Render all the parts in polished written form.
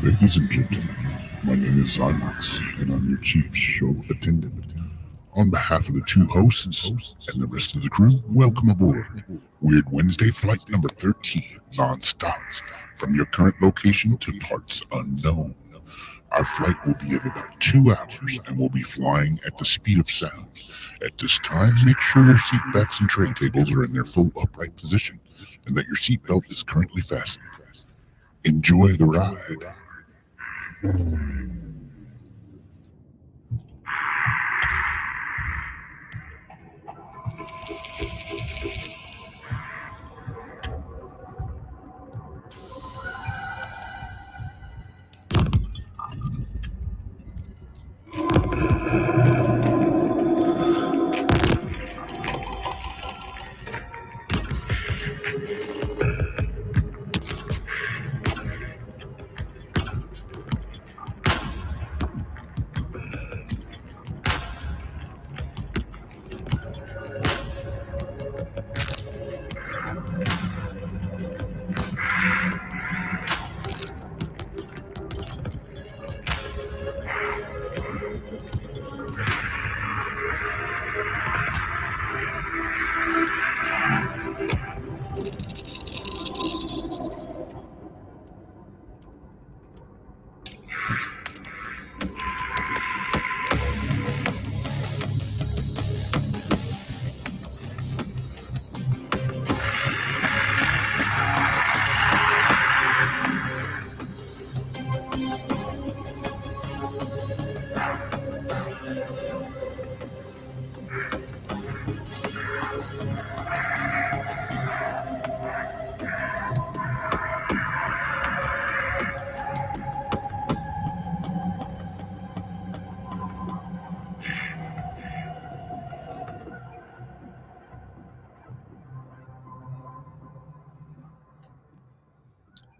Ladies and gentlemen, my name is Zymox, and I'm your chief show attendant. On behalf of the two hosts and the rest of the crew, welcome aboard Weird Wednesday Flight number 13, non-stop, from your current location to parts unknown. Our flight will be of about 2 hours, and we'll be flying at the speed of sound. At this time, make sure your seat backs and tray tables are in their full upright position, and that your seatbelt is currently fastened. Enjoy the ride.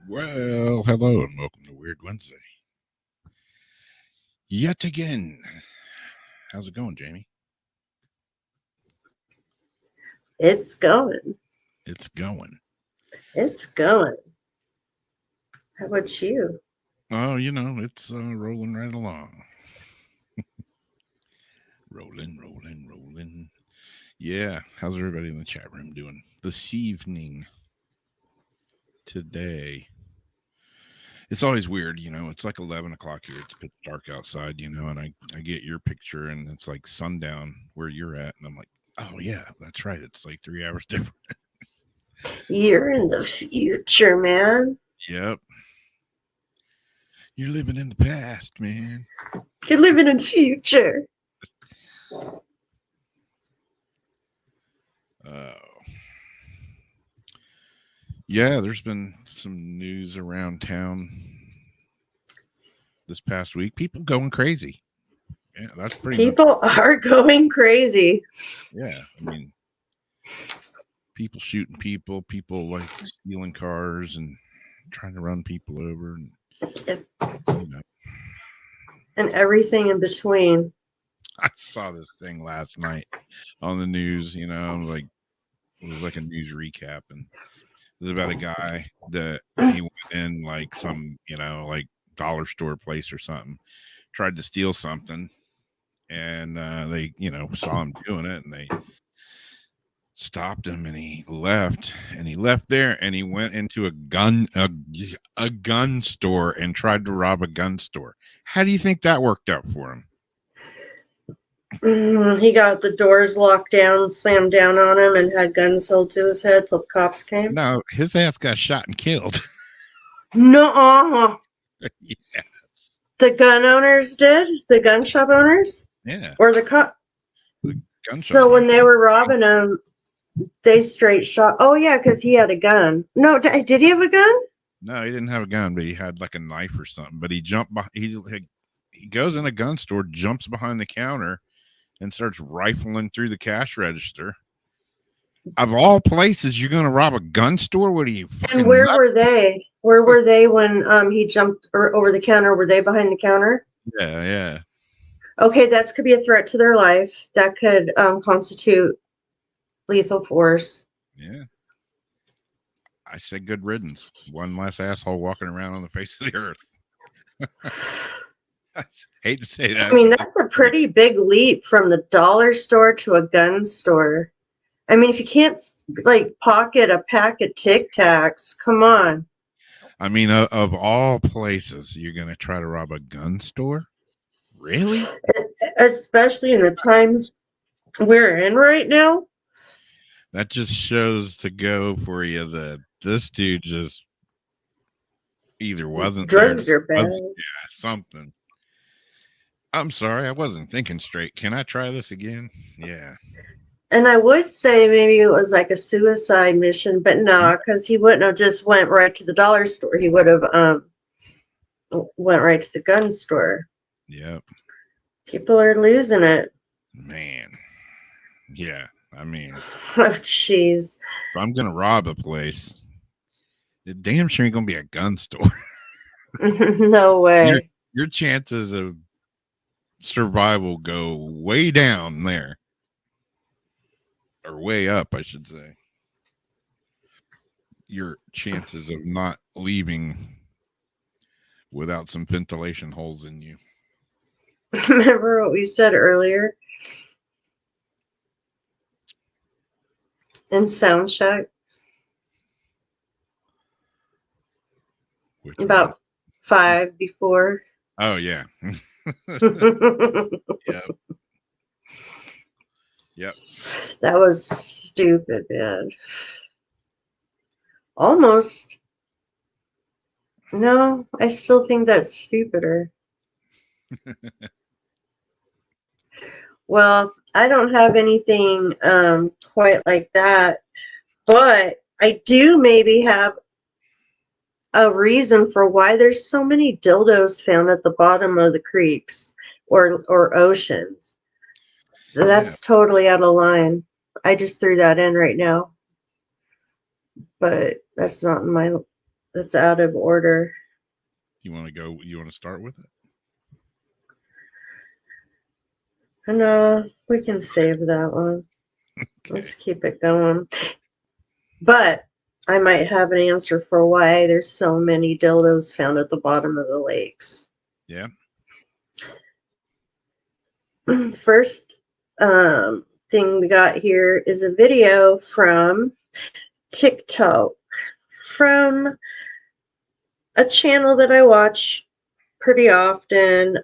Well, hello and welcome to Weird Wednesday. Yet again. How's it going, Jamie? It's going. It's going. It's going. How about you? Oh, it's rolling right along. rolling. Yeah. How's everybody in the chat room doing this evening? Today. It's always weird, it's like 11 o'clock here. It's pitch dark outside, and I get your picture and it's like sundown where you're at. And I'm like, oh, yeah, that's right. It's like 3 hours different. You're in the future, man. Yep. You're living in the past, man. You're living in the future. Yeah, there's been some news around town this past week. People going crazy. Yeah, that's pretty People are going crazy. Yeah, I mean, people shooting people like stealing cars and trying to run people over, and everything in between. I saw this thing last night on the news. Like it was like a news recap, and it was about a guy that he went in like some like dollar store place or something, tried to steal something, and they saw him doing it, and they stopped him, and he left there, and he went into a gun store and tried to rob a gun store. How do you think that worked out for him? He got the doors locked down, slammed down on him, and had guns held to his head till the cops came. No, his ass got shot and killed. No. Yes. The gun owners did? The gun shop owners? Yeah. Or the cop? The gun shop. So when they were robbing him, they straight shot. Oh, yeah, because he had a gun. No, did he have a gun? No, he didn't have a gun, but he had like a knife or something. But he jumped. He goes in a gun store, jumps behind the counter, and starts rifling through the cash register. Of all places, you're going to rob a gun store? What are you? And where were they? Where were they when he jumped over the counter? Were they behind the counter? Yeah. Okay, that could be a threat to their life. That could constitute lethal force. Yeah. I said good riddance. One less asshole walking around on the face of the earth. Hate to say that. I mean, but that's a pretty big leap from the dollar store to a gun store. I mean, if you can't like pocket a pack of Tic Tacs, come on. I mean, of all places, you're gonna try to rob a gun store? Really? Especially in the times we're in right now. That just shows to go for you that this dude just either wasn't there, Drugs are bad. something. I'm sorry, I wasn't thinking straight. Can I try this again? Yeah. And I would say maybe it was like a suicide mission, but no, because he wouldn't have just went right to the dollar store. He would have went right to the gun store. Yep. People are losing it. Man. Yeah. I mean, Oh, jeez. if I'm gonna rob a place, it damn sure ain't gonna be a gun store. No way. Your chances of survival go way down there. Or way up, I should say. Your chances of not leaving without some ventilation holes in you. Remember what we said earlier in sound check Which about one? 5 before? Oh yeah. Yep. Yep. That was stupid, man. Almost. No, I still think that's stupider. Well, I don't have anything quite like that, but I do maybe have a reason for why there's so many dildos found at the bottom of the creeks or oceans. That's totally out of line. I just threw that in right now. But that's not in my, that's out of order. You want to start with it? No, we can save that one. Okay. Let's keep it going. But I might have an answer for why there's so many dildos found at the bottom of the lakes. Yeah. First thing we got here is a video from TikTok from a channel that I watch pretty often.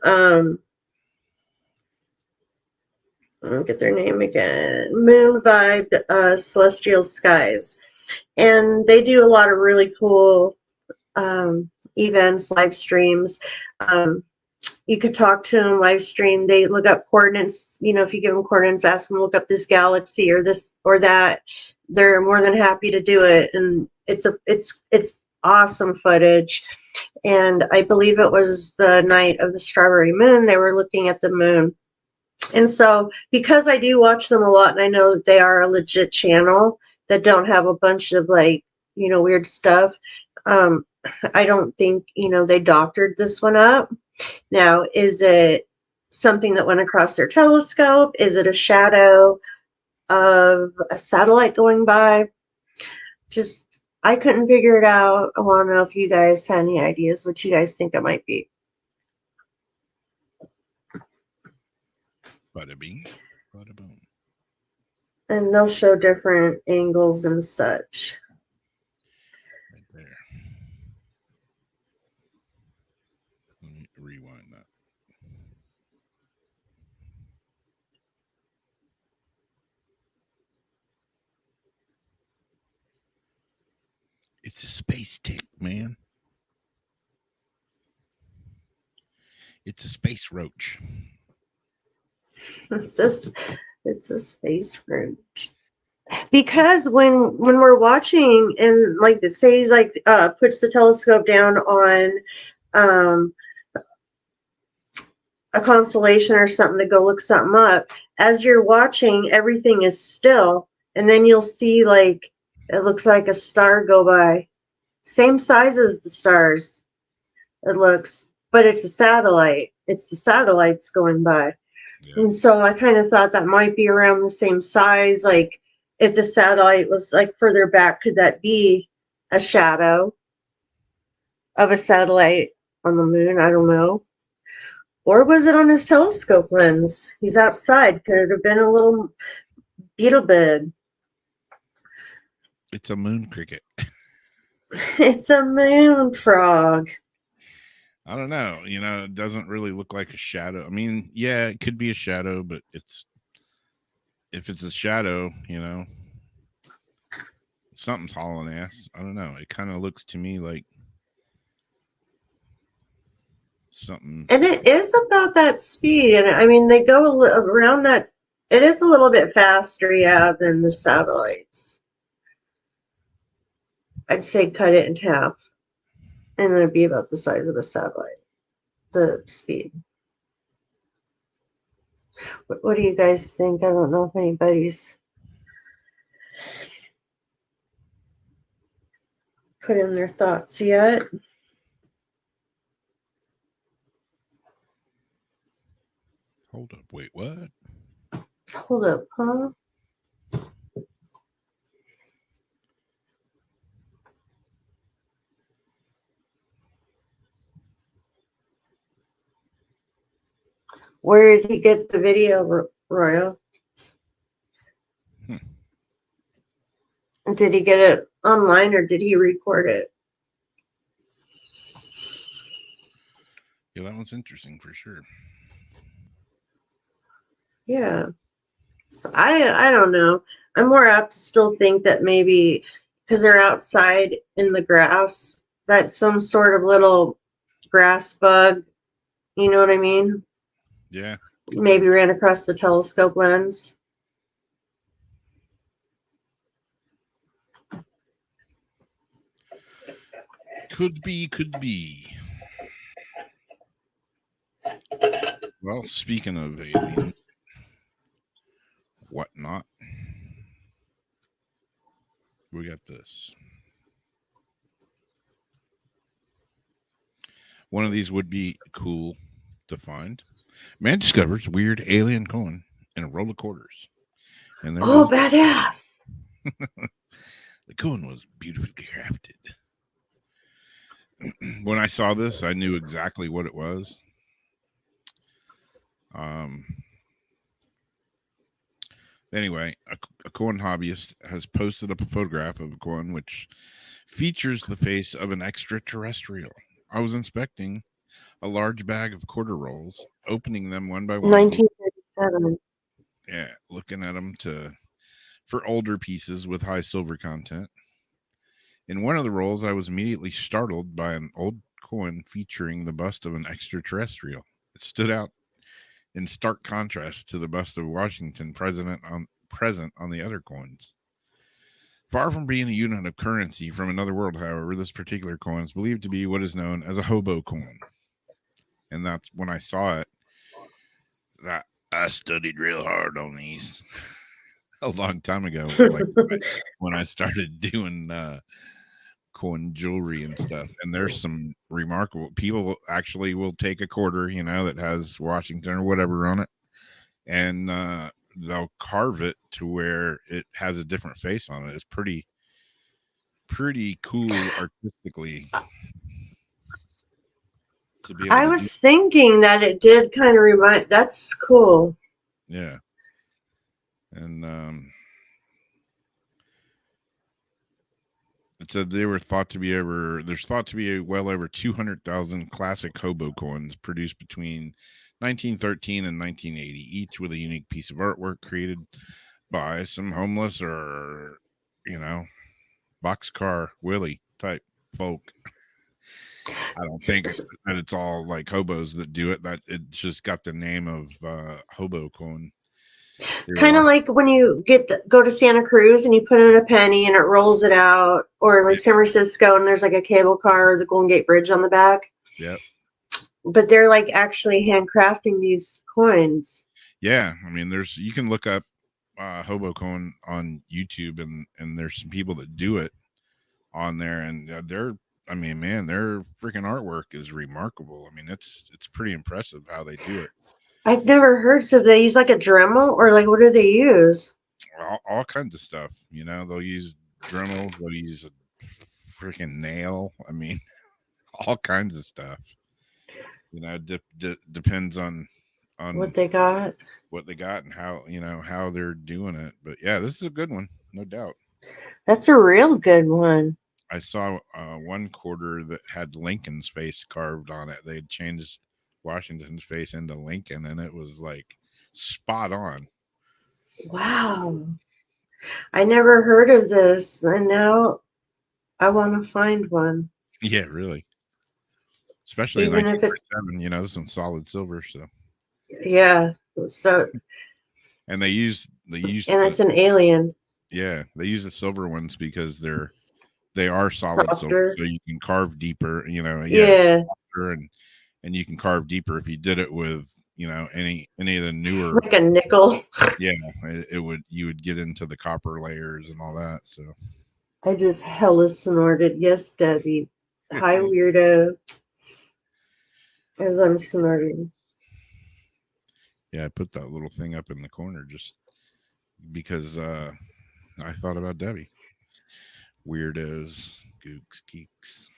I'll get their name again. Moon Vibe Celestial Skies. And they do a lot of really cool events, live streams. You could talk to them live stream. They look up coordinates. You know, if you give them coordinates, ask them to look up this galaxy or this or that. They're more than happy to do it. And it's awesome footage. And I believe it was the night of the strawberry moon. They were looking at the moon. And so because I do watch them a lot and I know that they are a legit channel that don't have a bunch of like, you know, weird stuff, I don't think, you know, they doctored this one up. Now, is it something that went across their telescope? Is it a shadow of a satellite going by? Just, I couldn't figure it out. I want to know if you guys had any ideas what you guys think it might be. Bada bing, bada boom. And they'll show different angles and such. Right there. Let me rewind that. It's a space tick, man. It's a space roach. It's a space roach. Because when we're watching and like say he's like puts the telescope down on a constellation or something to go look something up, as you're watching, everything is still, and then you'll see like it looks like a star go by, same size as the stars. It looks, but it's a satellite. It's the satellites going by. Yeah. And so I kind of thought that might be around the same size. Like if the satellite was like further back, could that be a shadow of a satellite on the moon. I don't know. Or was it on his telescope lens? He's outside. Could it have been a little beetle bug? It's a moon cricket. It's a moon frog. I don't know. It doesn't really look like a shadow. I mean, yeah, it could be a shadow, but if it's a shadow, something's hauling ass. I don't know. It kind of looks to me like something. And it is about that speed. And I mean, they go around that. It is a little bit faster, yeah, than the satellites. I'd say cut it in half. And it'd be about the size of a satellite, the speed. What do you guys think? I don't know if anybody's put in their thoughts yet. Hold up. Wait, what? Hold up, huh? Where did he get the video, Royal? Did he get it online or did he record it? Yeah, that one's interesting for sure. Yeah. So I don't know. I'm more apt to still think that maybe because they're outside in the grass, that's some sort of little grass bug. You know what I mean? Yeah. Maybe ran across the telescope lens. Could be. Well, speaking of aliens, whatnot, we got this. One of these would be cool to find. Man discovers weird alien coin in a roll of quarters. And there Oh, was, badass. the coin was beautifully crafted. When I saw this, I knew exactly what it was. Anyway, a coin hobbyist has posted up a photograph of a coin which features the face of an extraterrestrial. I was inspecting a large bag of quarter rolls, opening them one by one. 1937. Yeah, looking at them for older pieces with high silver content. In one of the rolls, I was immediately startled by an old coin featuring the bust of an extraterrestrial. It stood out in stark contrast to the bust of Washington present on the other coins. Far from being a unit of currency from another world, however, this particular coin is believed to be what is known as a hobo coin. And that's when I saw it, that I studied real hard on these a long time ago, like when I started doing coin jewelry and stuff. And there's some remarkable people actually will take a quarter, that has Washington or whatever on it, and they'll carve it to where it has a different face on it. It's pretty cool artistically. To be able I to was thinking that it did kind of remind. That's cool. Yeah. And it said they were thought to be well over 200,000 classic hobo coins produced between 1913 and 1980, each with a unique piece of artwork created by some homeless or, boxcar Willie type folk. I don't think that it's all like hobos that do it. That it's just got the name of hobo coin. Kind of like when you go to Santa Cruz and you put in a penny and it rolls it out, or like San Francisco and there's like a cable car or the Golden Gate Bridge on the back. Yep. But they're like actually handcrafting these coins. Yeah, I mean, you can look up hobo coin on YouTube, and there's some people that do it on there, and their freaking artwork is remarkable. I mean, it's pretty impressive how they do it. I've never heard. So they use like a Dremel, or like what do they use? All kinds of stuff. They'll use Dremel. They'll use a freaking nail. I mean, all kinds of stuff. You know, depends on what they got. what they got and how they're doing it. But yeah, this is a good one, no doubt. That's a real good one. I saw one quarter that had Lincoln's face carved on it. They had changed Washington's face into Lincoln, and it was like spot on. Wow. I never heard of this, and now I want to find one. Yeah, really. Especially in Even if it's 1947, this is some solid silver. So, yeah. So and they use and it's an alien. yeah, they use the silver ones because they are solid silver, Softer. so you can carve deeper. Yeah. Softer and you can carve deeper if you did it with any of the newer. Like a nickel. Yeah, you would get into the copper layers and all that. So I just hella snorted. Yes, Debbie. Hi, weirdo. As I'm snorting. yeah, I put that little thing up in the corner just because I thought about Debbie. Weirdos, gooks, geeks.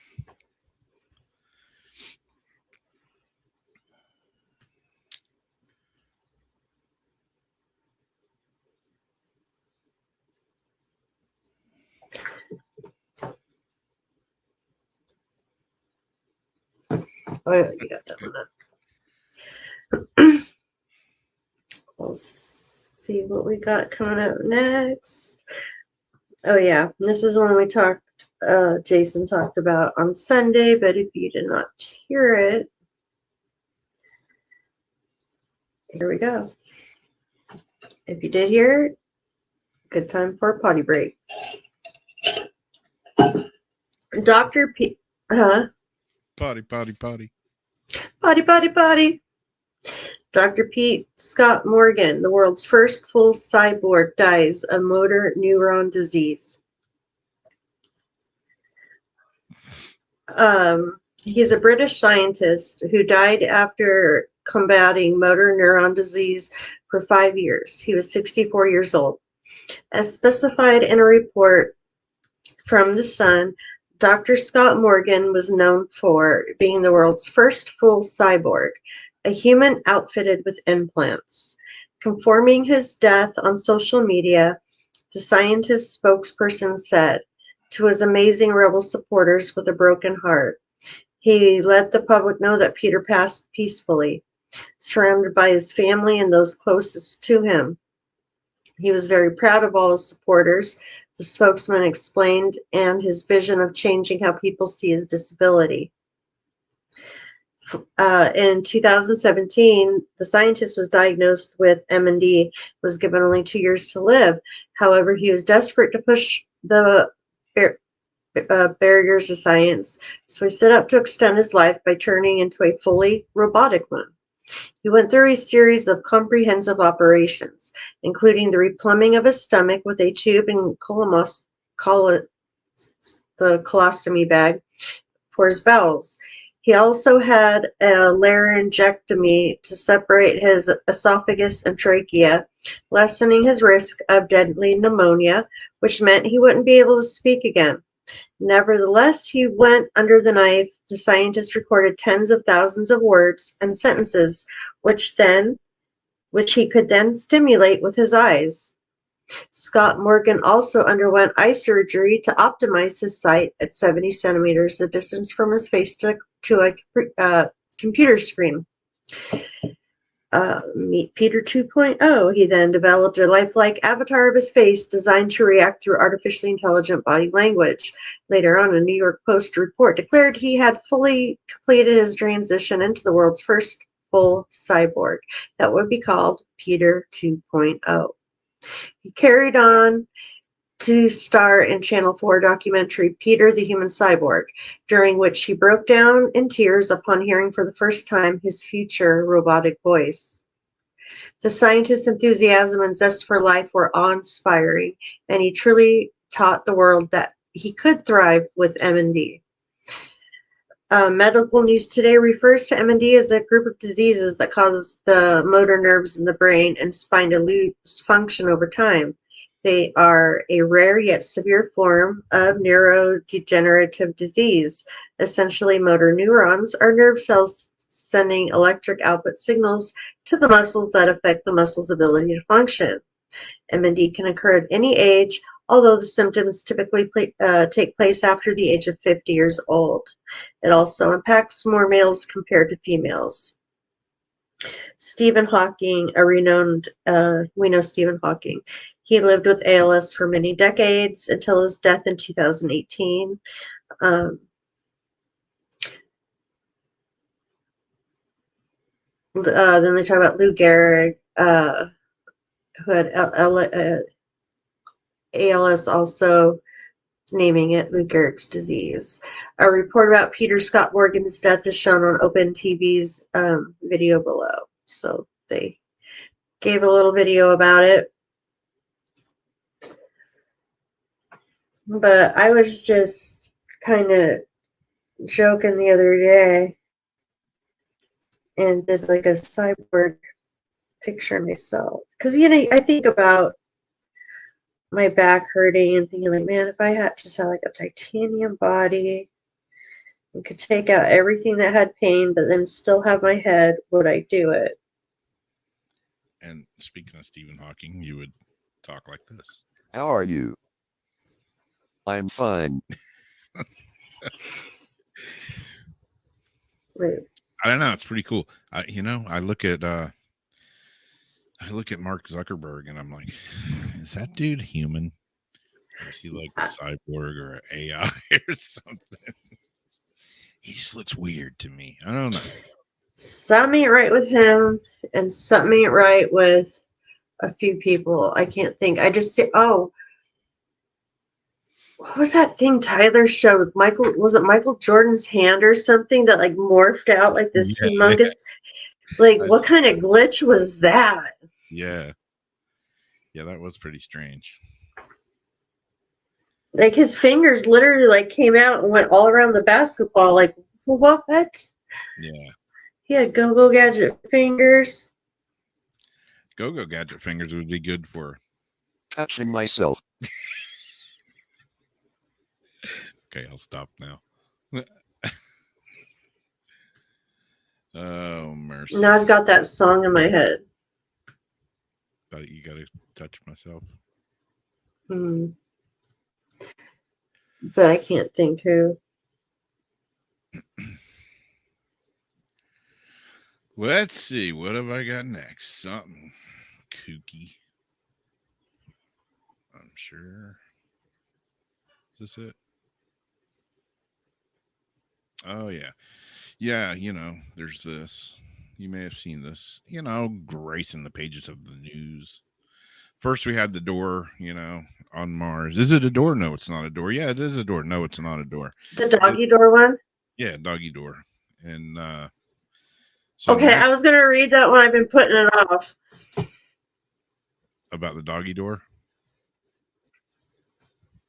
Oh, yeah, you got that one up. We'll see what we got coming up next. Oh, yeah. This is one we Jason talked about on Sunday, but if you did not hear it, here we go. If you did hear it, good time for a potty break. Dr. P. Potty. Potty. Dr. Pete Scott Morgan, the world's first full cyborg, dies of motor neuron disease. He's a British scientist who died after combating motor neuron disease for 5 years. He was 64 years old. As specified in a report from The Sun, Dr. Scott Morgan was known for being the world's first full cyborg, a human outfitted with implants. Confirming his death on social media, the scientist spokesperson said, to his amazing rebel supporters with a broken heart, he let the public know that Peter passed peacefully, surrounded by his family and those closest to him. He was very proud of all his supporters, the spokesman explained, and his vision of changing how people see his disability. In 2017, the scientist was diagnosed with MND, was given only 2 years to live. However, he was desperate to push the barriers of science, so he set out to extend his life by turning into a fully robotic one. He went through a series of comprehensive operations, including the replumbing of his stomach with a tube and the colostomy bag for his bowels. He also had a laryngectomy to separate his esophagus and trachea, lessening his risk of deadly pneumonia, which meant he wouldn't be able to speak again. Nevertheless, he went under the knife. The scientist recorded tens of thousands of words and sentences, which he could then stimulate with his eyes. Scott Morgan also underwent eye surgery to optimize his sight at 70 centimeters, the distance from his face to a computer screen. Meet Peter 2.0. He then developed a lifelike avatar of his face designed to react through artificially intelligent body language. Later on, a New York Post report declared he had fully completed his transition into the world's first full cyborg that would be called Peter 2.0. He carried on to star in Channel 4 documentary Peter the Human Cyborg, during which he broke down in tears upon hearing for the first time his future robotic voice. The scientist's enthusiasm and zest for life were awe-inspiring, and he truly taught the world that he could thrive with MND. Medical News Today refers to MND as a group of diseases that cause the motor nerves in the brain and spine to lose function over time. They are a rare yet severe form of neurodegenerative disease. Essentially, motor neurons are nerve cells sending electric output signals to the muscles that affect the muscle's ability to function. MND can occur at any age, although the symptoms typically take place after the age of 50 years old. It also impacts more males compared to females. Stephen Hawking, we know Stephen Hawking. He lived with ALS for many decades until his death in 2018. Then they talk about Lou Gehrig, who had ALS, also naming it Lou Gehrig's disease. A report about Peter Scott Morgan's death is shown on Open TV's video below. So they gave a little video about it. But I was just kind of joking the other day and did like a cyborg picture of myself. Because, you know, I think about my back hurting and thinking like, man, if I had just had like a titanium body and could take out everything that had pain, but then still have my head, would I do it? And speaking of Stephen Hawking, you would talk like this. How are you? I'm fine. Wait. I don't know. It's pretty cool. I look at Mark Zuckerberg and I'm like, is that dude human? Or is he like a cyborg or an AI or something? He just looks weird to me. I don't know. Something ain't right with him, and something ain't right with a few people. I can't think. I just say, oh, what was that thing Tyler showed with Michael? Was it Michael Jordan's hand or something that like morphed out like this humongous? Like, what kind of glitch was that? Yeah, that was pretty strange. Like his fingers literally like came out and went all around the basketball. Like, what? Yeah. He had go-go gadget fingers. Go-go gadget fingers would be good for touching myself. Okay, I'll stop now. Oh, mercy. Now I've got that song in my head. But you gotta touch myself. But I can't think who. Let's see. What have I got next? Something kooky. I'm sure. Is this it? Oh, yeah. Yeah, there's this. You may have seen this, gracing the pages of the news. First, we had the door, on Mars. Is it a door? No, it's not a door. Yeah, it is a door. No, it's not a door. The doggy door one? Yeah, doggy door. And okay, I was going to read that one. I've been putting it off. About the doggy door?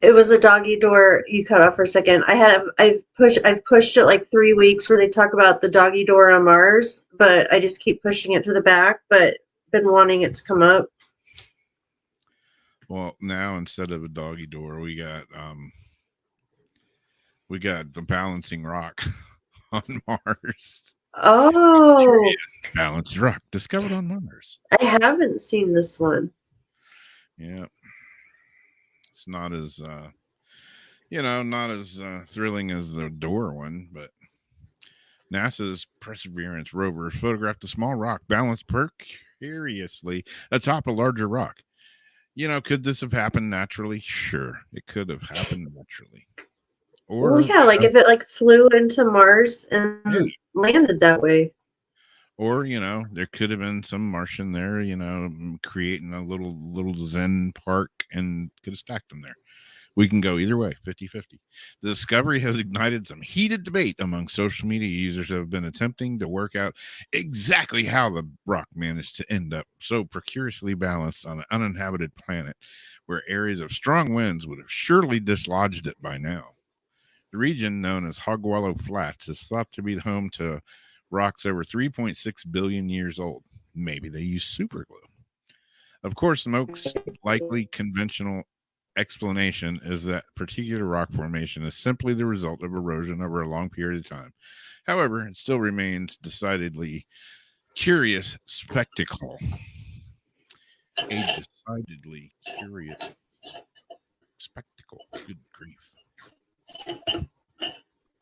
It was a doggy door. You cut off for a second. I've pushed it like 3 weeks where they talk about the doggy door on Mars, but I just keep pushing it to the back, but been wanting it to come up. Well, now instead of a doggy door, we got the balancing rock on Mars. Oh, balanced rock discovered on Mars. I haven't seen this one. Yeah. It's not as not as thrilling as the door one, but NASA's Perseverance rover photographed a small rock balanced precariously atop a larger rock. Could this have happened naturally? Sure, it could have happened naturally. Or yeah, like if it like flew into Mars and landed that way. Or, there could have been some Martian there, creating a little Zen park and could have stacked them there. We can go either way, 50-50. The discovery has ignited some heated debate among social media users who have been attempting to work out exactly how the rock managed to end up so precariously balanced on an uninhabited planet where areas of strong winds would have surely dislodged it by now. The region, known as Hogwallow Flats, is thought to be home to rocks over 3.6 billion years old. Maybe they use super glue. Of course, the most likely conventional explanation is that particular rock formation is simply the result of erosion over a long period of time. However, it still remains decidedly curious spectacle. A decidedly curious spectacle. Good grief.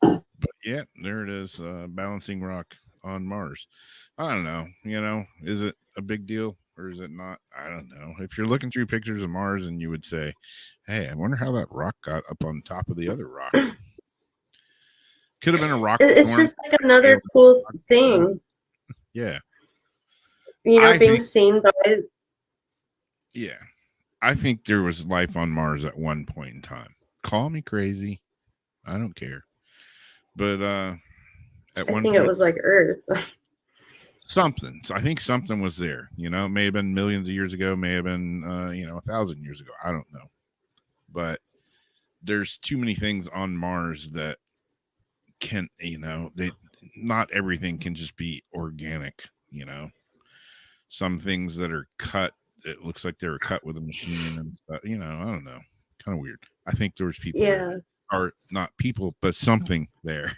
But yeah, there it is. Balancing rock on Mars. I don't know. Is it a big deal or is it not? I don't know. If you're looking through pictures of Mars and you would say, hey, I wonder how that rock got up on top of the other rock. Could have been a rock. It's just like another cool thing. Yeah. Being seen by. Yeah. I think there was life on Mars at one point in time. Call me crazy. I don't care. But at I one think point, it was like Earth. something. So I think something was there. It may have been millions of years ago, may have been 1,000 years ago. I don't know. But there's too many things on Mars that can, not everything can just be organic, Some things that are cut, it looks like they were cut with a machine and stuff, I don't know. Kind of weird. I think there was people there. Or not people, but something there.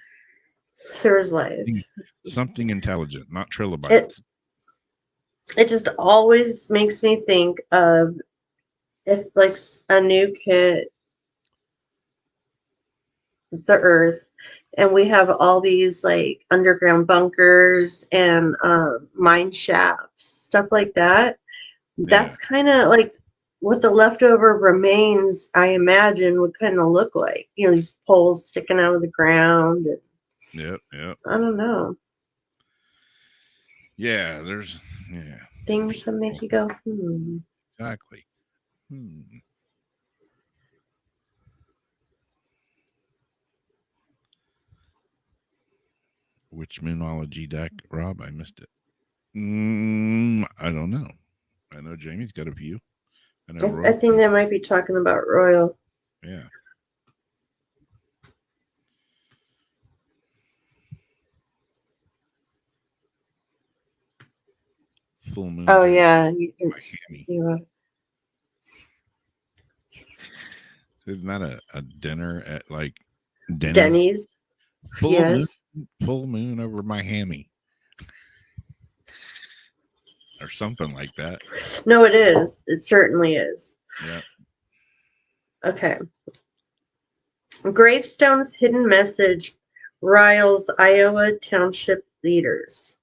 There was life. Something intelligent, not trilobites. It just always makes me think of if like a nuke hit the Earth and we have all these like underground bunkers and mine shafts, stuff like that. That's kind of like what the leftover remains, I imagine, would kind of look like. These poles sticking out of the ground. And, Yep. I don't know. Yeah, Things that make you go, Exactly. Which moonology deck, Rob? I missed it. I don't know. I know Jamie's got a few. I think they might be talking about Royal. Yeah. Full moon. Oh yeah, Isn't that a dinner at like Denny's? Full moon over Miami. Or something like that. No, it is. It certainly is. Yeah. Okay. Gravestone's hidden message riles Iowa township leaders.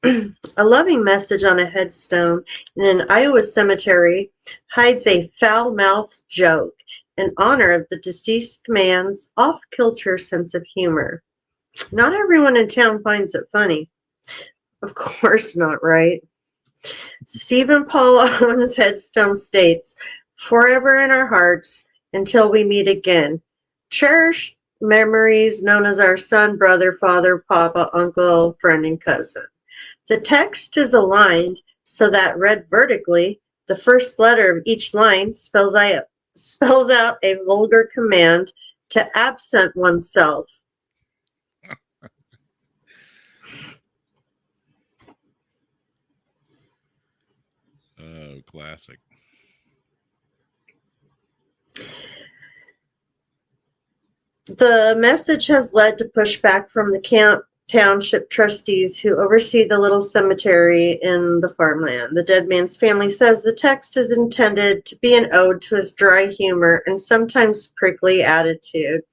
A loving message on a headstone in an Iowa cemetery hides a foul-mouthed joke in honor of the deceased man's off-kilter sense of humor. Not everyone in town finds it funny. Of course not, right? Stephen Paul on his headstone states, "Forever in our hearts until we meet again. Cherished memories known as our son, brother, father, papa, uncle, friend, and cousin." The text is aligned so that read vertically, the first letter of each line spells out a vulgar command to absent oneself. Oh, classic. The message has led to pushback from the Camp Township trustees who oversee the little cemetery in the farmland. The dead man's family says the text is intended to be an ode to his dry humor and sometimes prickly attitude.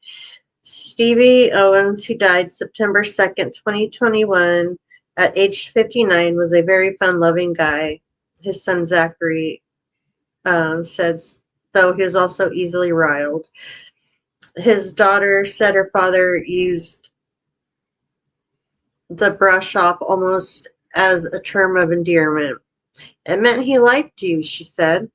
Stevie Owens, who died September 2nd, 2021, at age 59, was a very fun-loving guy. His son Zachary says, though he was also easily riled. His daughter said her father used the brush off almost as a term of endearment. "It meant he liked you," she said.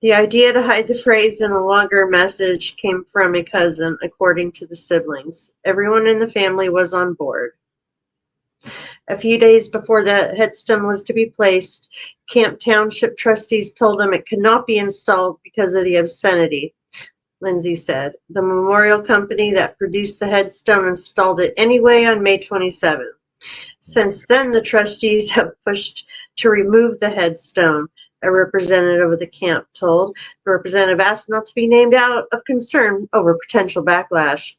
The idea to hide the phrase in a longer message came from a cousin, according to the siblings. Everyone in the family was on board. A few days before the headstone was to be placed, Camp Township trustees told him it could not be installed because of the obscenity, Lindsay said. The memorial company that produced the headstone installed it anyway on May 27th. Since then, the trustees have pushed to remove the headstone, a representative of the camp told. The representative asked not to be named out of concern over potential backlash.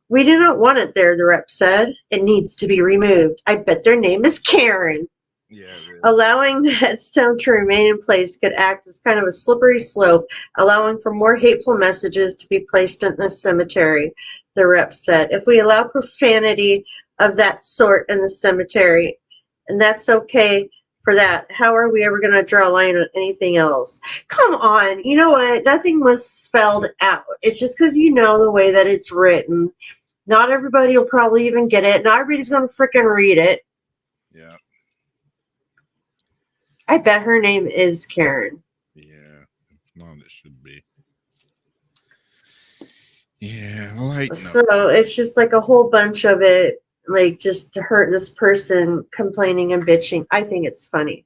We do not want it there, the rep said. It needs to be removed. I bet their name is Karen. Yeah. Really. Allowing the headstone to remain in place could act as kind of a slippery slope, allowing for more hateful messages to be placed in the cemetery, the rep said. If we allow profanity of that sort in the cemetery, and that's okay for that, how are we ever going to draw a line on anything else? Come on. You know what? Nothing was spelled out. It's just because you know the way that it's written. Not everybody will probably even get it. Not everybody's going to freaking read it. Yeah. I bet her name is Karen. Yeah. If not, it should be. Yeah. Like, So it's just like a whole bunch of it, like just to hurt this person complaining and bitching. I think it's funny.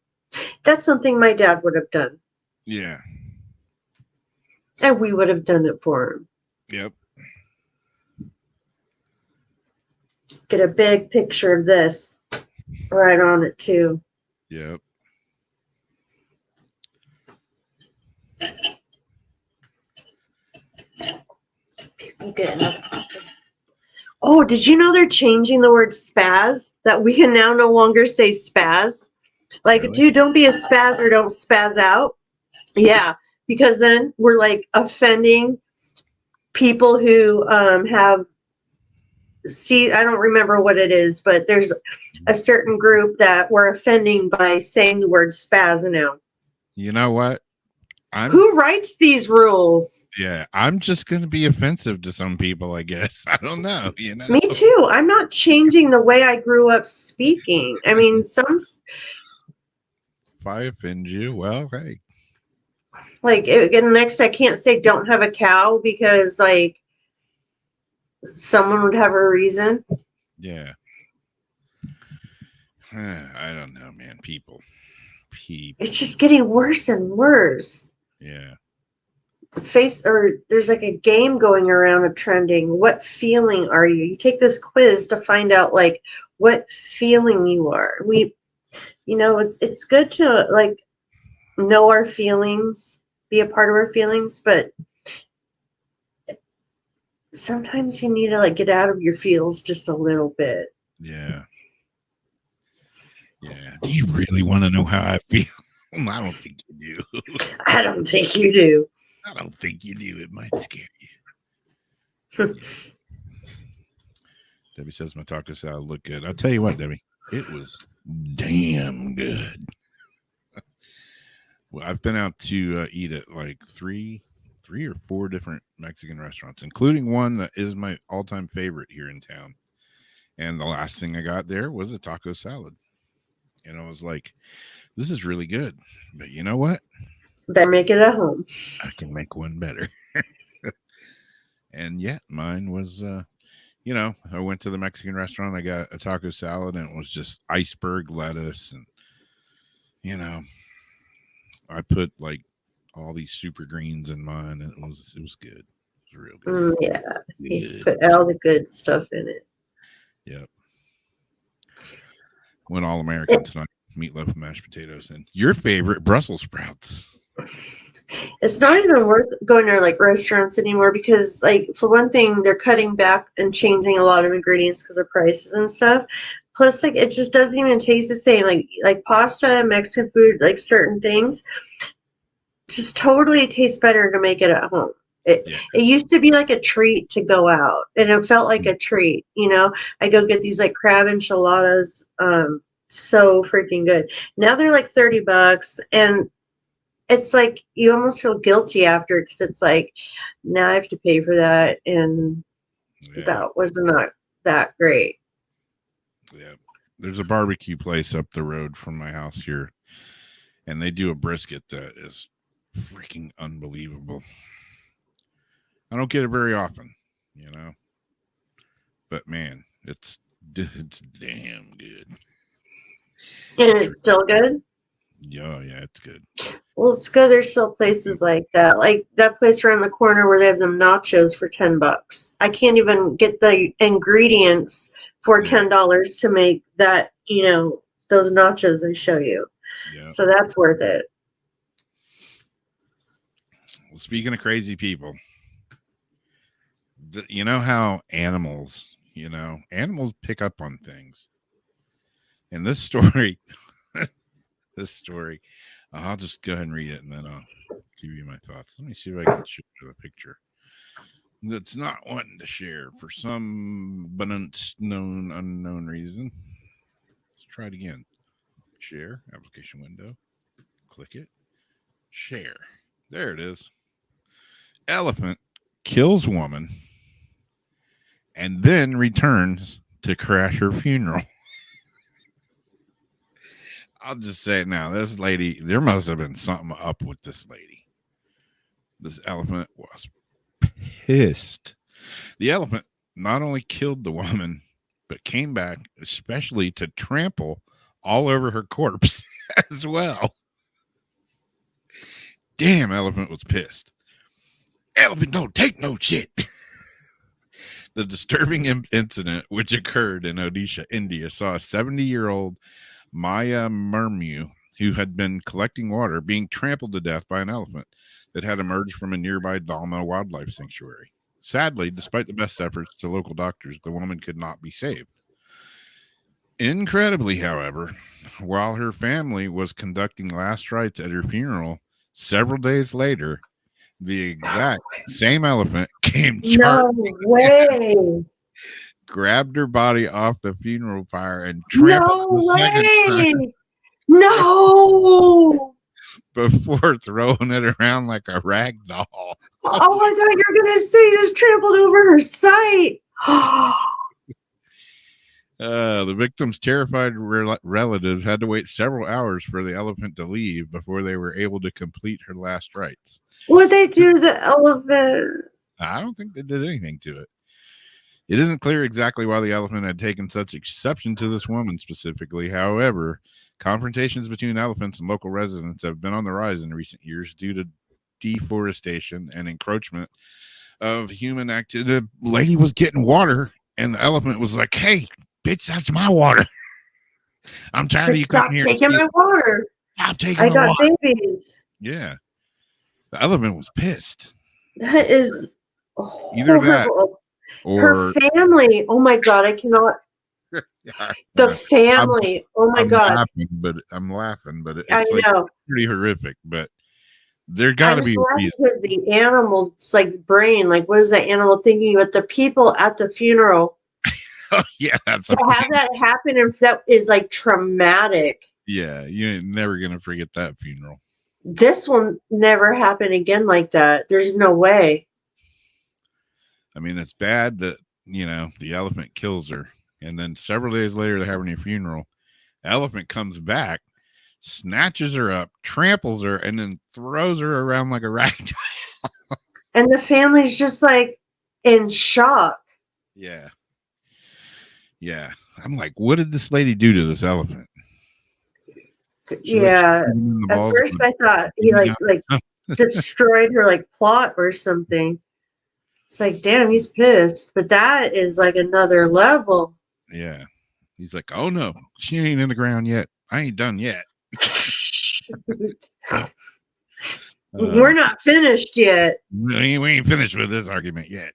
That's something my dad would have done. Yeah. And we would have done it for him. Yep. Get a big picture of this right on it too. Yep. People getting up. Oh, did you know they're changing the word spaz? That we can now no longer say spaz? Like, Really? dude, don't be a spaz or don't spaz out. Yeah, because then we're like offending people who have, see, I don't remember what it is, but there's a certain group that we're offending by saying the word spaz now. You know what? Who writes these rules? Yeah, I'm just going to be offensive to some people, I guess. I don't know, you know. Me too. I'm not changing the way I grew up speaking. I mean, If I offend you, well, hey. like, again, next I can't say don't have a cow because, like, someone would have a reason. Yeah. I don't know, man. People. It's just getting worse and worse. Yeah. There's like a game going around of trending. What feeling are you? You take this quiz to find out like what feeling you are. It's good to like know our feelings, be a part of our feelings, but sometimes you need to like get out of your feels just a little bit. Yeah. Yeah. Do you really want to know how I feel? I don't think you do. I don't think you do. I don't think you do. It might scare you. Yeah. Debbie says my taco salad looked good. I'll tell you what, Debbie, it was damn good. Well, I've been out to eat at like three or four different Mexican restaurants, including one that is my all-time favorite here in town. And the last thing I got there was a taco salad. And I was like, this is really good. But you know what? Better make it at home. I can make one better. And yeah, mine was, I went to the Mexican restaurant. I got a taco salad and it was just iceberg lettuce. And, I put like all these super greens in mine and it was good. It was real good. Yeah. You put all the good stuff in it. Yep. Went all American tonight. Meatloaf and mashed potatoes and your favorite Brussels sprouts. It's not even worth going to like restaurants anymore because, like, for one thing, they're cutting back and changing a lot of ingredients because of prices and stuff. Plus, like, it just doesn't even taste the same. Like pasta and Mexican food, like certain things, just totally tastes better to make it at home. It used to be like a treat to go out, and it felt like a treat. I go get these like crab enchiladas. So freaking good. Now they're like $30 and it's like you almost feel guilty after because it's like now I have to pay for that and that was not that great. Yeah. There's a barbecue place up the road from my house here and they do a brisket that is freaking unbelievable. I don't get it very often, but man, it's damn good. And it's still good? Yeah, it's good. Well, it's good. There's still places like that. Like that place around the corner where they have them nachos for $10. I can't even get the ingredients for $10 to make that those nachos I show you. Yeah. So that's worth it. Well, speaking of crazy people, you know how animals pick up on things. And this story, I'll just go ahead and read it and then I'll give you my thoughts. Let me see if I can show you the picture. That's not wanting to share for some unknown reason. Let's try it again. Share application window. Click it. Share. There it is. Elephant kills woman and then returns to crash her funeral. I'll just say it now. This lady, there must have been something up with this lady. This elephant was pissed. The elephant not only killed the woman, but came back especially to trample all over her corpse as well. Damn, elephant was pissed. Elephant don't take no shit. The disturbing incident, which occurred in Odisha, India, saw a 70-year-old Maya Murmu, who had been collecting water, being trampled to death by an elephant that had emerged from a nearby Dalma wildlife sanctuary. Sadly, despite the best efforts to local doctors, the woman could not be saved. Incredibly, however, while her family was conducting last rites at her funeral, several days later, the exact same elephant came No charging, way. grabbed her body off the funeral pyre, and trampled No the second time way. No. before throwing it around like a rag doll. Oh, I thought you were going to say you just trampled over her sight. The victim's terrified relatives had to wait several hours for the elephant to leave before they were able to complete her last rites. What'd they do to the elephant? I don't think they did anything to it. It isn't clear exactly why the elephant had taken such exception to this woman specifically. However, confrontations between elephants and local residents have been on the rise in recent years due to deforestation and encroachment of human activity. The lady was getting water, and the elephant was like, "Hey, bitch, that's my water. I'm tired of you Stop coming here. taking my water. Stop taking I my got water." babies. Yeah. The elephant was pissed. That is Either that horrible. or Her family. Oh my God, I cannot. The family. Oh my God. I'm laughing, but I it's like know. pretty horrific. But there got to I'm be a laughing reason. with the animal's like brain. Like, what is that animal thinking? But the people at the funeral, Oh, yeah, that's to have that happen, if that is like traumatic. yeah. You ain't never gonna forget that funeral. This will never happen again like that. There's no way. I mean, it's bad that the elephant kills her, and then several days later they're having a funeral. The elephant comes back, snatches her up, tramples her, and then throws her around like a rag doll. And the family's just like in shock. Yeah. Yeah. I'm like, what did this lady do to this elephant? Yeah. At At first I thought he like destroyed her like plot or something. It's like, damn, he's pissed. But that is like another level. Yeah. He's like, oh no, she ain't in the ground yet. I ain't done yet. We're not finished yet. We ain't finished with this argument yet.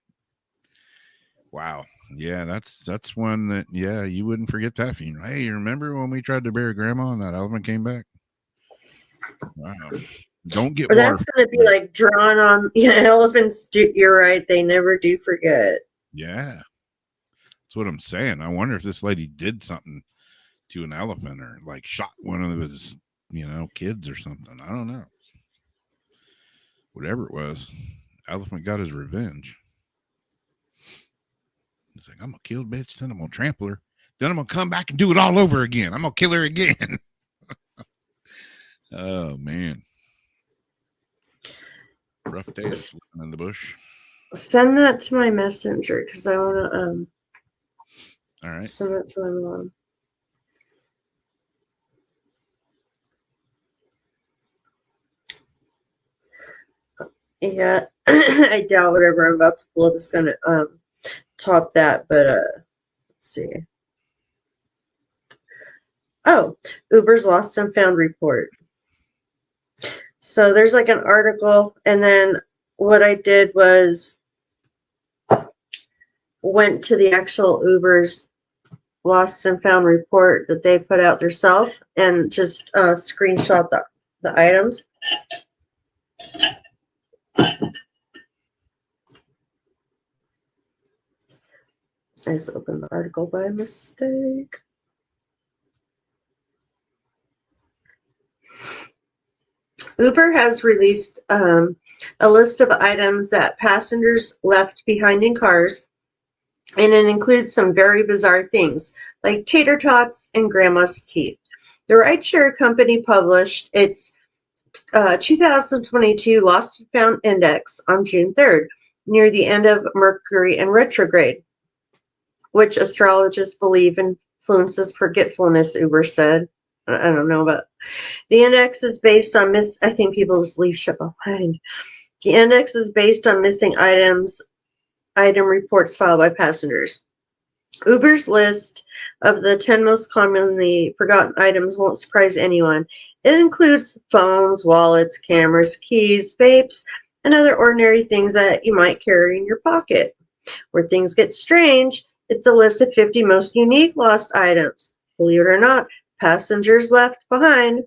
Wow. Yeah, that's one that you wouldn't forget that funeral. Hey, you remember when we tried to bury grandma and that elephant came back? Wow. Don't get Or water. that's gonna be like drawn on. Yeah, elephants do. You're right. They never do forget. Yeah. That's what I'm saying. I wonder if this lady did something to an elephant or like shot one of his, kids or something. I don't know. Whatever it was, elephant got his revenge. He's like, I'm gonna kill the bitch, then I'm gonna trample her, then I'm gonna come back and do it all over again. I'm gonna kill her again. Oh man. Rough day in the bush. Send that to my messenger because I want to All right. send that to my mom. Yeah, I doubt whatever I'm about to pull up is gonna top that, but let's see. Oh, Uber's lost and found report. So there's like an article, and then what I did was went to the actual Uber's lost and found report that they put out themselves and just screenshot the items. I just opened the article by mistake. Uber has released a list of items that passengers left behind in cars, and it includes some very bizarre things like tater tots and grandma's teeth. The rideshare company published its 2022 Lost and Found Index on June 3rd, near the end of Mercury in retrograde, which astrologists believe influences forgetfulness, Uber said. I don't know about. The index is based on I think people just leave shit behind. The index is based on missing item reports filed by passengers. Uber's list of the 10 most commonly forgotten items won't surprise anyone. It includes phones, wallets, cameras, keys, vapes, and other ordinary things that you might carry in your pocket. Where things get strange, it's a list of 50 most unique lost items. Believe it or not, passengers left behind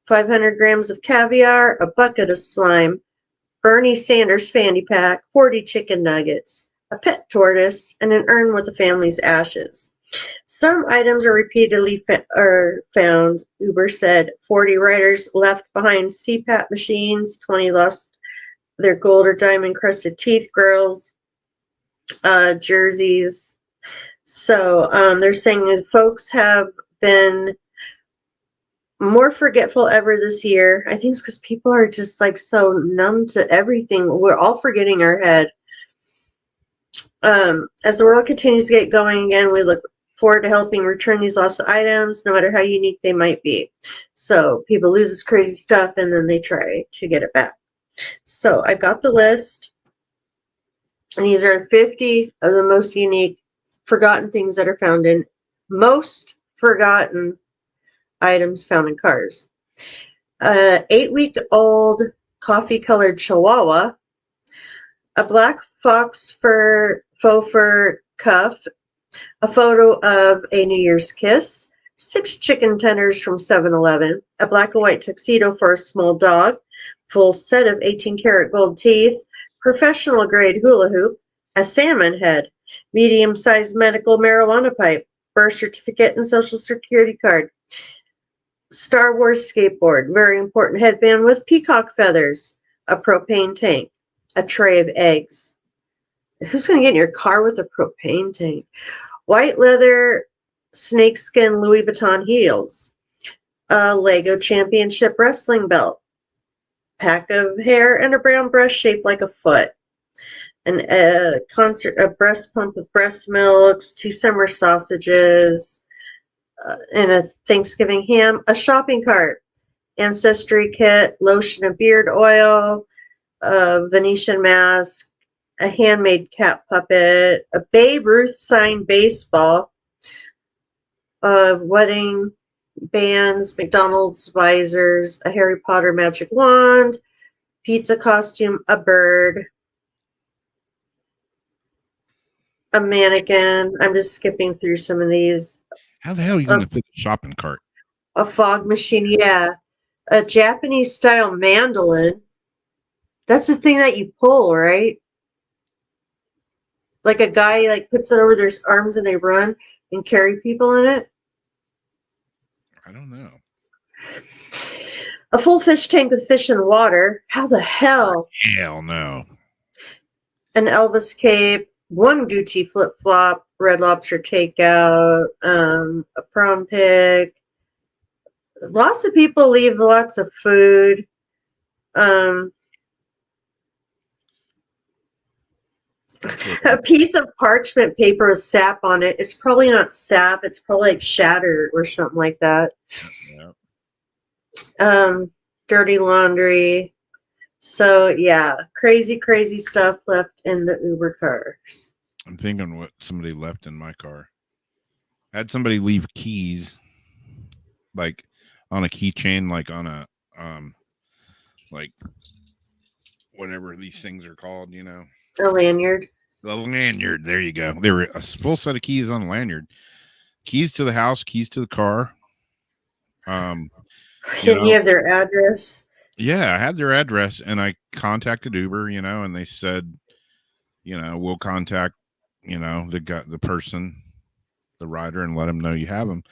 500 grams of caviar, a bucket of slime, Bernie Sanders fanny pack, 40 chicken nuggets, a pet tortoise, and an urn with the family's ashes. Some items are repeatedly found, Uber said. 40 riders left behind CPAP machines, 20 lost their gold or diamond-crusted teeth grills, jerseys. So they're saying that folks have been more forgetful ever this year. I think it's because people are just like so numb to everything. We're all forgetting our head. As the world continues to get going again, we look forward to helping return these lost items, no matter how unique they might be. So people lose this crazy stuff and then they try to get it back. So I got the list. And these are 50 of the most unique, forgotten things that are found in most forgotten items found in cars. 8-week-old coffee-colored chihuahua, a black fox faux fur cuff, a photo of a New Year's kiss, 6 chicken tenders from 7-Eleven, a black and white tuxedo for a small dog, full set of 18-karat gold teeth, professional-grade hula hoop, a salmon head, medium-sized medical marijuana pipe, birth certificate and social security card, Star Wars skateboard, very important headband with peacock feathers, a propane tank, a tray of eggs. Who's going to get in your car with a propane tank? White leather snakeskin Louis Vuitton heels, a Lego championship wrestling belt, pack of hair, and a brown brush shaped like a foot. A breast pump with breast milks, 2 summer sausages, and a Thanksgiving ham, a shopping cart, ancestry kit, lotion and beard oil, a Venetian mask, a handmade cat puppet, a Babe Ruth signed baseball, wedding bands, McDonald's visors, a Harry Potter magic wand, pizza costume, a bird, a mannequin. I'm just skipping through some of these. How the hell are you going to fit a shopping cart? A fog machine, yeah. A Japanese style mandolin. That's the thing that you pull, right? Like a guy like puts it over their arms and they run and carry people in it. I don't know. A full fish tank with fish and water. How the hell? Hell no. An Elvis cape, 1 Gucci flip flop, Red Lobster takeout, a prom pick. Lots of people leave lots of food. A piece of parchment paper with sap on it. It's probably not sap. It's probably like shatter or something like that. Yeah. Dirty laundry. So yeah, crazy stuff left in the Uber cars. I'm thinking what somebody left in my car. I had somebody leave keys. like on a keychain, like on a like whatever these things are called, you know. A lanyard. The lanyard. There you go. There were a full set of keys on a lanyard. Keys to the house, keys to the car. And you have their address. Yeah, I had their address, and I contacted Uber, you know, and they said, you know, we'll contact, you know, the person, the rider, and let them know you have them.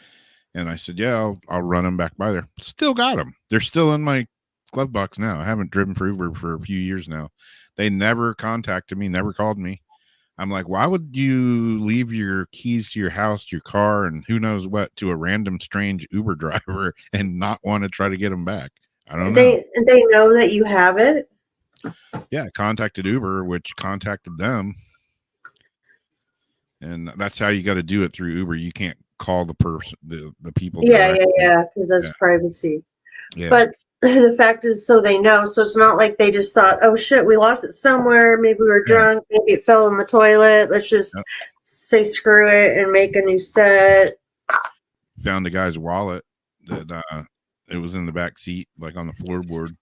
And I said, yeah, I'll run them back by there. Still got them. They're still in my glove box now. I haven't driven for Uber for a few years now. They never contacted me, never called me. I'm like, why would you leave your keys to your house, your car, and who knows what to a random strange Uber driver and not want to try to get them back? I don't know. They know that you have it. Yeah, I contacted Uber, which contacted them. And that's how you got to do it through Uber. You can't call the person, the people. Yeah, because that's privacy. Yeah. But the fact is, so they know. So it's not like they just thought, oh shit, we lost it somewhere. Maybe we were drunk. Maybe it fell in the toilet. Let's just say screw it and make a new set. Found a guy's wallet that it was in the back seat, like on the floorboard,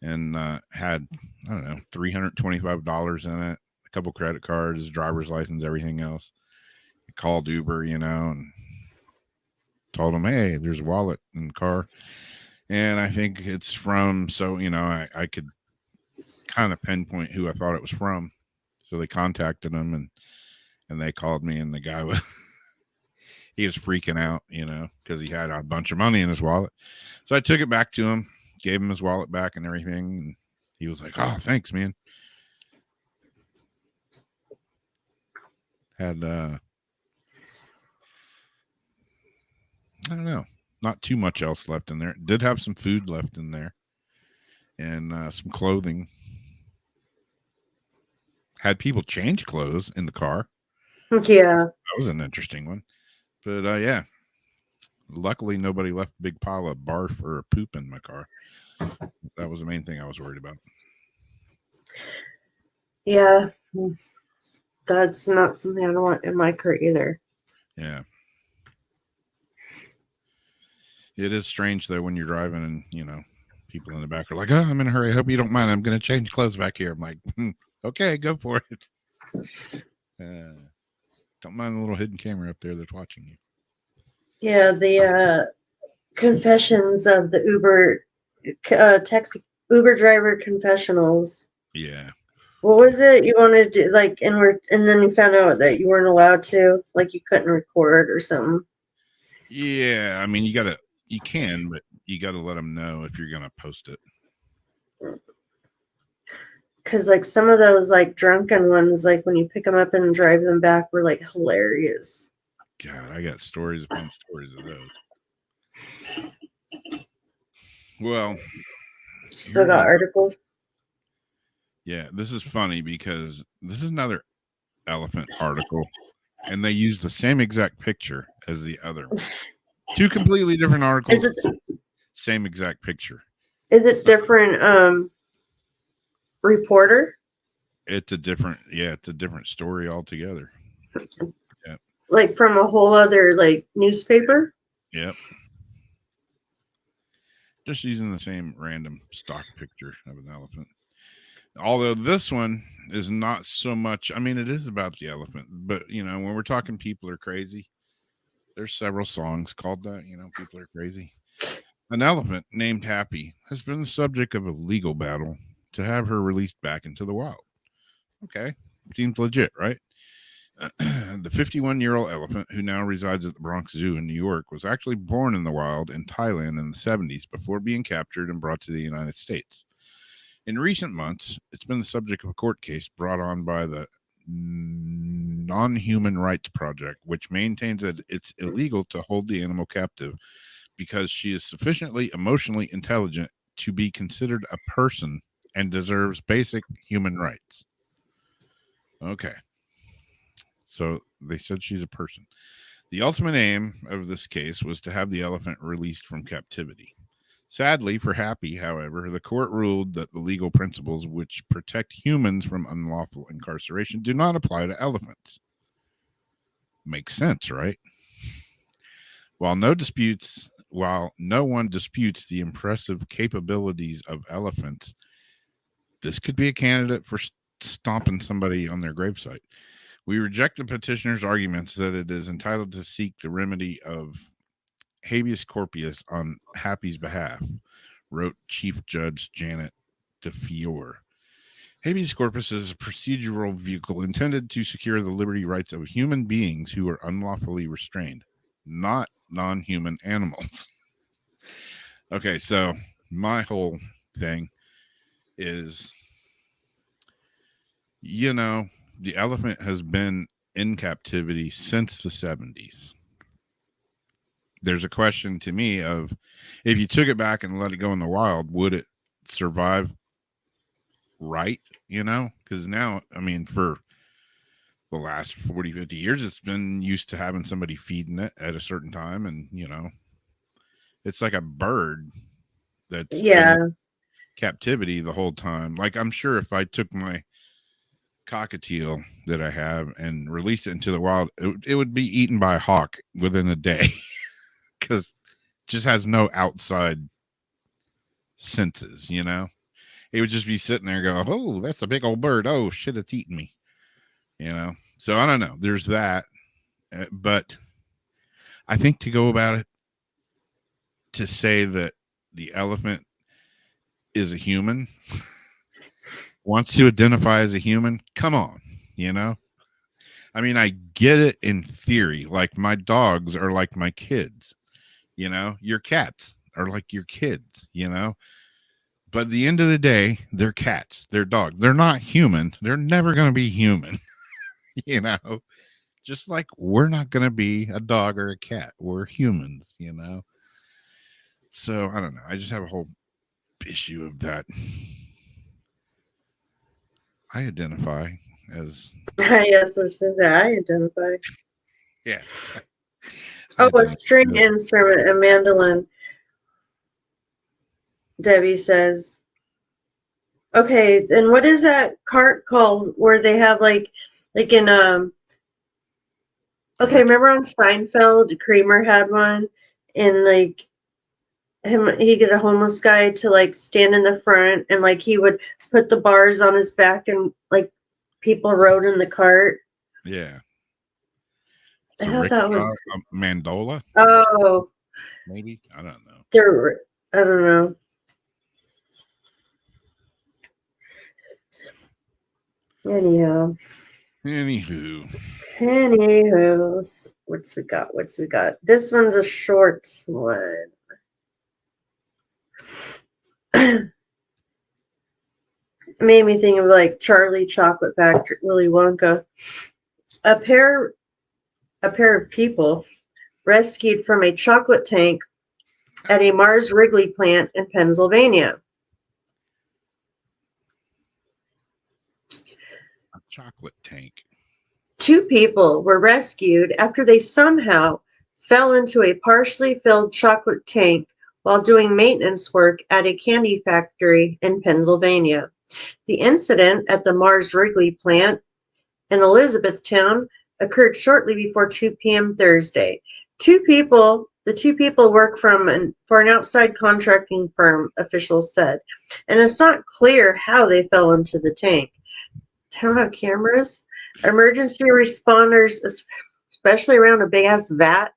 and had, I don't know, $325 in it, a couple credit cards, driver's license, everything else. I called Uber, you know, and told them, hey, there's a wallet in the car. And I think it's from, so, you know, I could kind of pinpoint who I thought it was from. So they contacted them, and they called me, and the guy was, he was freaking out, you know, because he had a bunch of money in his wallet. So I took it back to him, gave him his wallet back and everything. And he was like, oh, thanks, man. Had, I don't know, not too much else left in there. Did have some food left in there and some clothing. Had people change clothes in the car. Yeah. That was an interesting one. But yeah, luckily nobody left a big pile of barf or poop in my car. That was the main thing I was worried about. Yeah. That's not something I don't want in my car either. Yeah. It is strange though when you're driving and, you know, people in the back are like, oh, I'm in a hurry. I hope you don't mind. I'm going to change clothes back here. I'm like, okay, go for it. Don't mind the little hidden camera up there that's watching you. Yeah, the confessions of the Uber taxi Uber driver confessionals. Yeah. What was it you wanted to do? Like, and then you found out that you weren't allowed to, like you couldn't record or something. Yeah, I mean, you can, but you got to let them know if you're going to post it. Because like some of those like drunken ones, like when you pick them up and drive them back, were like hilarious. God, I got stories upon stories of those. Well, Still got articles. Yeah, this is funny because this is another elephant article, and they use the same exact picture as the other one. Two completely different articles, same exact picture. Is it different reporter? It's a different story altogether. Yeah. Like from a whole other like newspaper? Yep. Just using the same random stock picture of an elephant. Although this one is not so much, I mean, it is about the elephant, but you know, when we're talking people are crazy, there's several songs called that, you know, people are crazy. An elephant named Happy has been the subject of a legal battle to have her released back into the wild. Okay. Seems legit, right? The 51-year-old elephant, who now resides at the Bronx Zoo in New York, was actually born in the wild in Thailand in the 70s before being captured and brought to the United States. In recent months, it's been the subject of a court case brought on by the Non-Human Rights Project, which maintains that it's illegal to hold the animal captive because she is sufficiently emotionally intelligent to be considered a person and deserves basic human rights. Okay. So they said she's a person. The ultimate aim of this case was to have the elephant released from captivity. Sadly for Happy, however, the court ruled that the legal principles which protect humans from unlawful incarceration do not apply to elephants. Makes sense, right? While no disputes while no one disputes the impressive capabilities of elephants, this could be a candidate for stomping somebody on their gravesite. We reject the petitioner's arguments that it is entitled to seek the remedy of habeas corpus on Happy's behalf, wrote Chief Judge Janet DeFiore. Habeas corpus is a procedural vehicle intended to secure the liberty rights of human beings who are unlawfully restrained, not non-human animals. Okay, so my whole thing is, the elephant has been in captivity since the 70s. There's a question to me of, if you took it back and let it go in the wild, would it survive right? Because now, for the last 40, 50 years, it's been used to having somebody feeding it at a certain time. And, it's like a bird that's been in captivity the whole time. Like, I'm sure if I took my cockatiel that I have and released it into the wild, it would be eaten by a hawk within a day because it just has no outside senses, It would just be sitting there going, oh, that's a big old bird. Oh, shit, it's eating me. So I don't know. There's that. But I think to go about it, to say that the elephant is a human, wants to identify as a human, come on, I get it in theory. Like, my dogs are like my kids, your cats are like your kids, But at the end of the day, they're cats, they're dogs. They're not human. They're never going to be human, just like we're not going to be a dog or a cat. We're humans, So I don't know. I just have a whole issue of that. I identify as. Yes, I identify. Yeah. Oh, a string instrument, a mandolin. Debbie says, okay, and what is that cart called where they have like in okay, remember on Seinfeld, Kramer had one, and like he get a homeless guy to like stand in the front, and like he would put the bars on his back, and like people rode in the cart. Yeah. I thought that was Mandola. Oh, maybe, I don't know. I don't know. Anywho, what's we got? This one's a short one. Made me think of like Charlie Chocolate Factory, Willy Wonka. A pair of people rescued from a chocolate tank at a Mars Wrigley plant in Pennsylvania. A chocolate tank. 2 people were rescued after they somehow fell into a partially filled chocolate tank while doing maintenance work at a candy factory in Pennsylvania. The incident at the Mars Wrigley plant in Elizabethtown occurred shortly before 2 p.m. Thursday. The two people work for an outside contracting firm, officials said, and it's not clear how they fell into the tank. They don't have cameras. Emergency responders, especially around a big ass vat.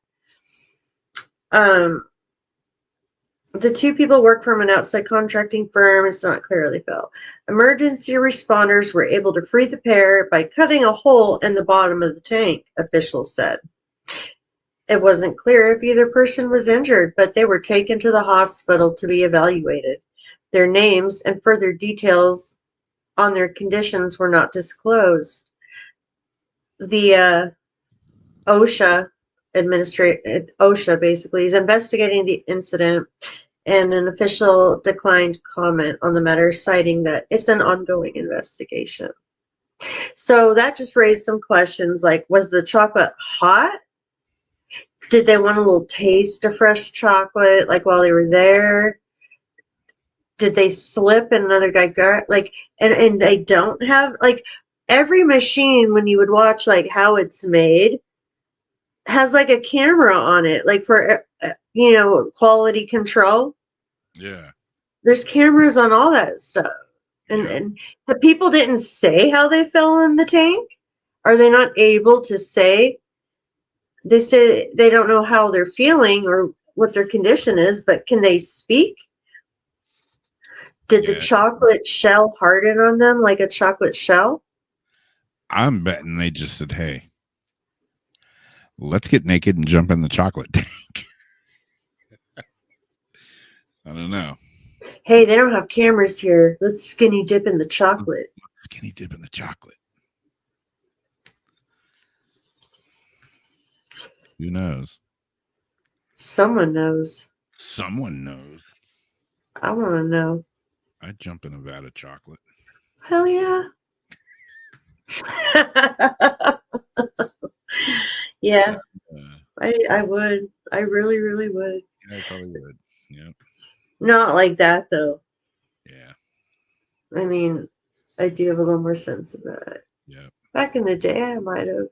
The 2 people work from an outside contracting firm. It's not clear how they fell. Emergency responders were able to free the pair by cutting a hole in the bottom of the tank, officials said. It wasn't clear if either person was injured, but they were taken to the hospital to be evaluated. Their names and further details on their conditions were not disclosed. The OSHA basically is investigating the incident, and an official declined comment on the matter, citing that it's an ongoing investigation. So that just raised some questions like, was the chocolate hot? Did they want a little taste of fresh chocolate like while they were there? Did they slip and another guy got like, and they don't have like every machine when you would watch like how it's made has like a camera on it, like for quality control. Yeah. There's cameras on all that stuff. And Yeah. and the people didn't say how they fell in the tank. Are they not able to say? They say they don't know how they're feeling or what their condition is, but can they speak? Did the Yeah. chocolate shell harden on them like a chocolate shell? I'm betting they just said, hey, let's get naked and jump in the chocolate tank. I don't know. Hey, they don't have cameras here. Let's skinny dip in the chocolate. Skinny dip in the chocolate. Who knows? Someone knows. Someone knows. I want to know. I'd jump in a vat of chocolate. Hell yeah. Yeah, I would. I really, really would. Yeah, I probably would. Yep. Not like that, though. Yeah. I mean, I do have a little more sense about it. Yep. Back in the day, I might have.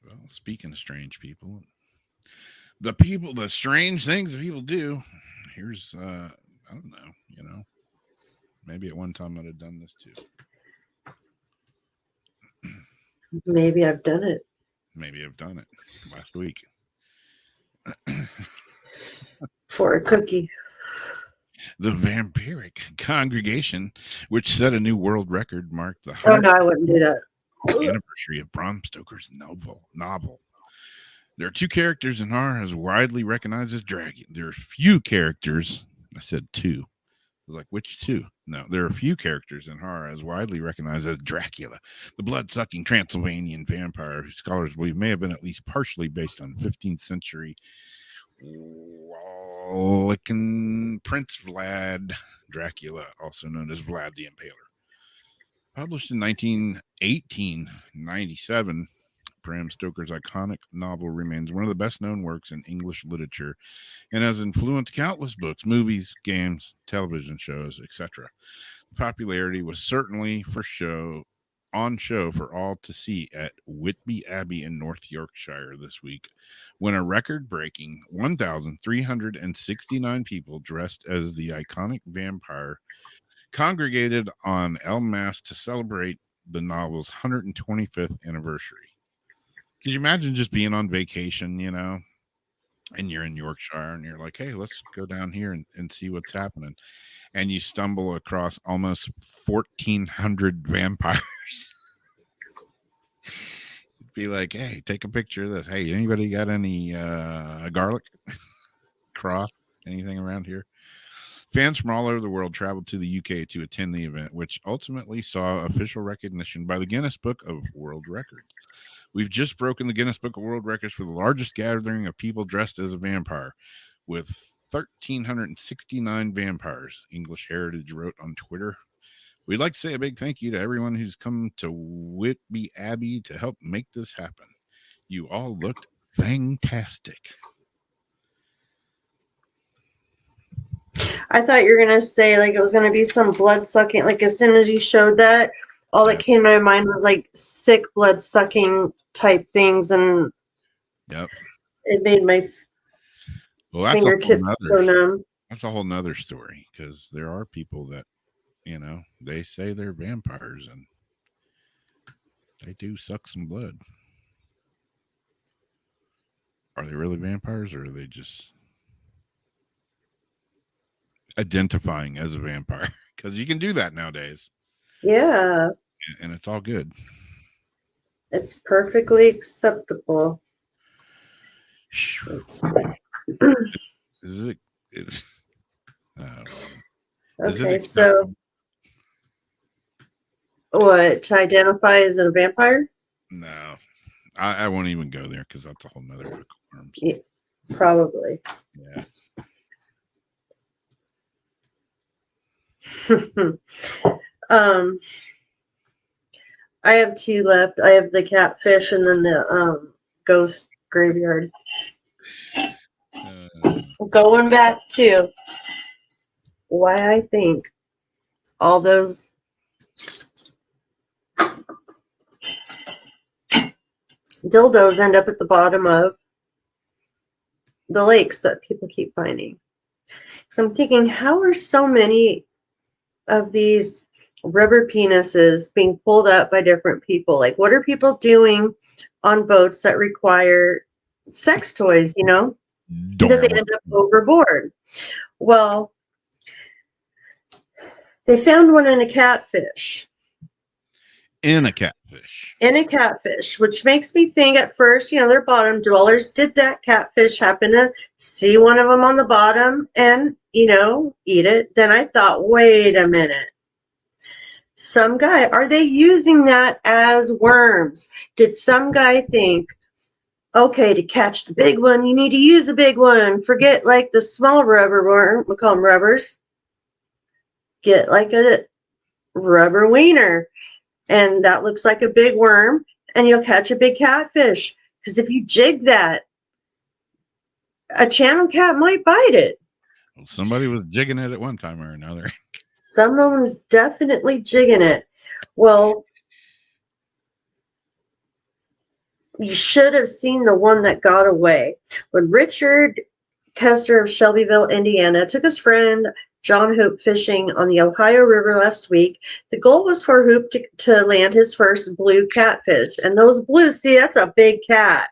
Well, speaking of strange people, the strange things that people do. Here's, I don't know, maybe at one time I'd have done this too. Maybe I've done it. Maybe I've done it last week. For a cookie. The Vampiric Congregation, which set a new world record, marked the Oh, no, I wouldn't do that. anniversary of Bram Stoker's novel. There are two characters in horror as widely recognized as Dracula. There are few characters. I said two. I was like, which two? No, there are a few characters in horror as widely recognized as Dracula, the blood-sucking Transylvanian vampire who scholars believe may have been at least partially based on 15th century Wallachian Prince Vlad Dracula, also known as Vlad the Impaler. Published in 1897, Bram Stoker's iconic novel remains one of the best-known works in English literature and has influenced countless books, movies, games, television shows, etc. The popularity was certainly on show for all to see at Whitby Abbey in North Yorkshire this week, when a record-breaking 1,369 people dressed as the iconic vampire congregated on El Mas to celebrate the novel's 125th anniversary. Could you imagine just being on vacation, and you're in Yorkshire and you're like, hey, let's go down here and see what's happening. And you stumble across almost 1,400 vampires. It'd be like, hey, take a picture of this. Hey, anybody got any garlic, cross, anything around here? Fans from all over the world traveled to the UK to attend the event, which ultimately saw official recognition by the Guinness Book of World Records. We've just broken the Guinness Book of World Records for the largest gathering of people dressed as a vampire, with 1,369 vampires, English Heritage wrote on Twitter. We'd like to say a big thank you to everyone who's come to Whitby Abbey to help make this happen. You all looked fantastic. I thought you were going to say, like, it was going to be some blood-sucking. Like, as soon as you showed that, all that came to my mind was, like, sick blood-sucking type things, and Yep. it made my fingertips so numb. That's a whole nother story, because there are people that, they say they're vampires, and they do suck some blood. Are they really vampires, or are they just identifying as a vampire? Because you can do that nowadays. Yeah. And it's all good. It's perfectly acceptable. Okay, so what, to identify as a vampire? No, I won't even go there, because that's a whole nother book of worms. Yeah, probably. Yeah. I have two left. I have the catfish and then the ghost graveyard. Going back to why I think all those dildos end up at the bottom of the lakes that people keep finding. So I'm thinking, how are so many of these rubber penises being pulled up by different people? Like, what are people doing on boats that require sex toys, you know, Don't that they end up overboard? Well, they found one in a catfish. In a catfish. In a catfish, which makes me think at first, you know, they're bottom dwellers. Did that catfish happen to see one of them on the bottom and, you know, eat it? Then I thought, wait a minute. Some guy, are they using that as worms? Did some guy think, okay, to catch the big one, you need to use a big one. Forget like the small rubber worm, we call them rubbers. Get like a rubber wiener. And that looks like a big worm, and you'll catch a big catfish. Because if you jig that, a channel cat might bite it. Well, somebody was jigging it at one time or another. Someone was definitely jigging it. Well, you should have seen the one that got away. When Richard Kester of Shelbyville, Indiana, took his friend John Hope fishing on the Ohio River last week, the goal was for Hope to land his first blue catfish. And those blues, see, that's a big cat.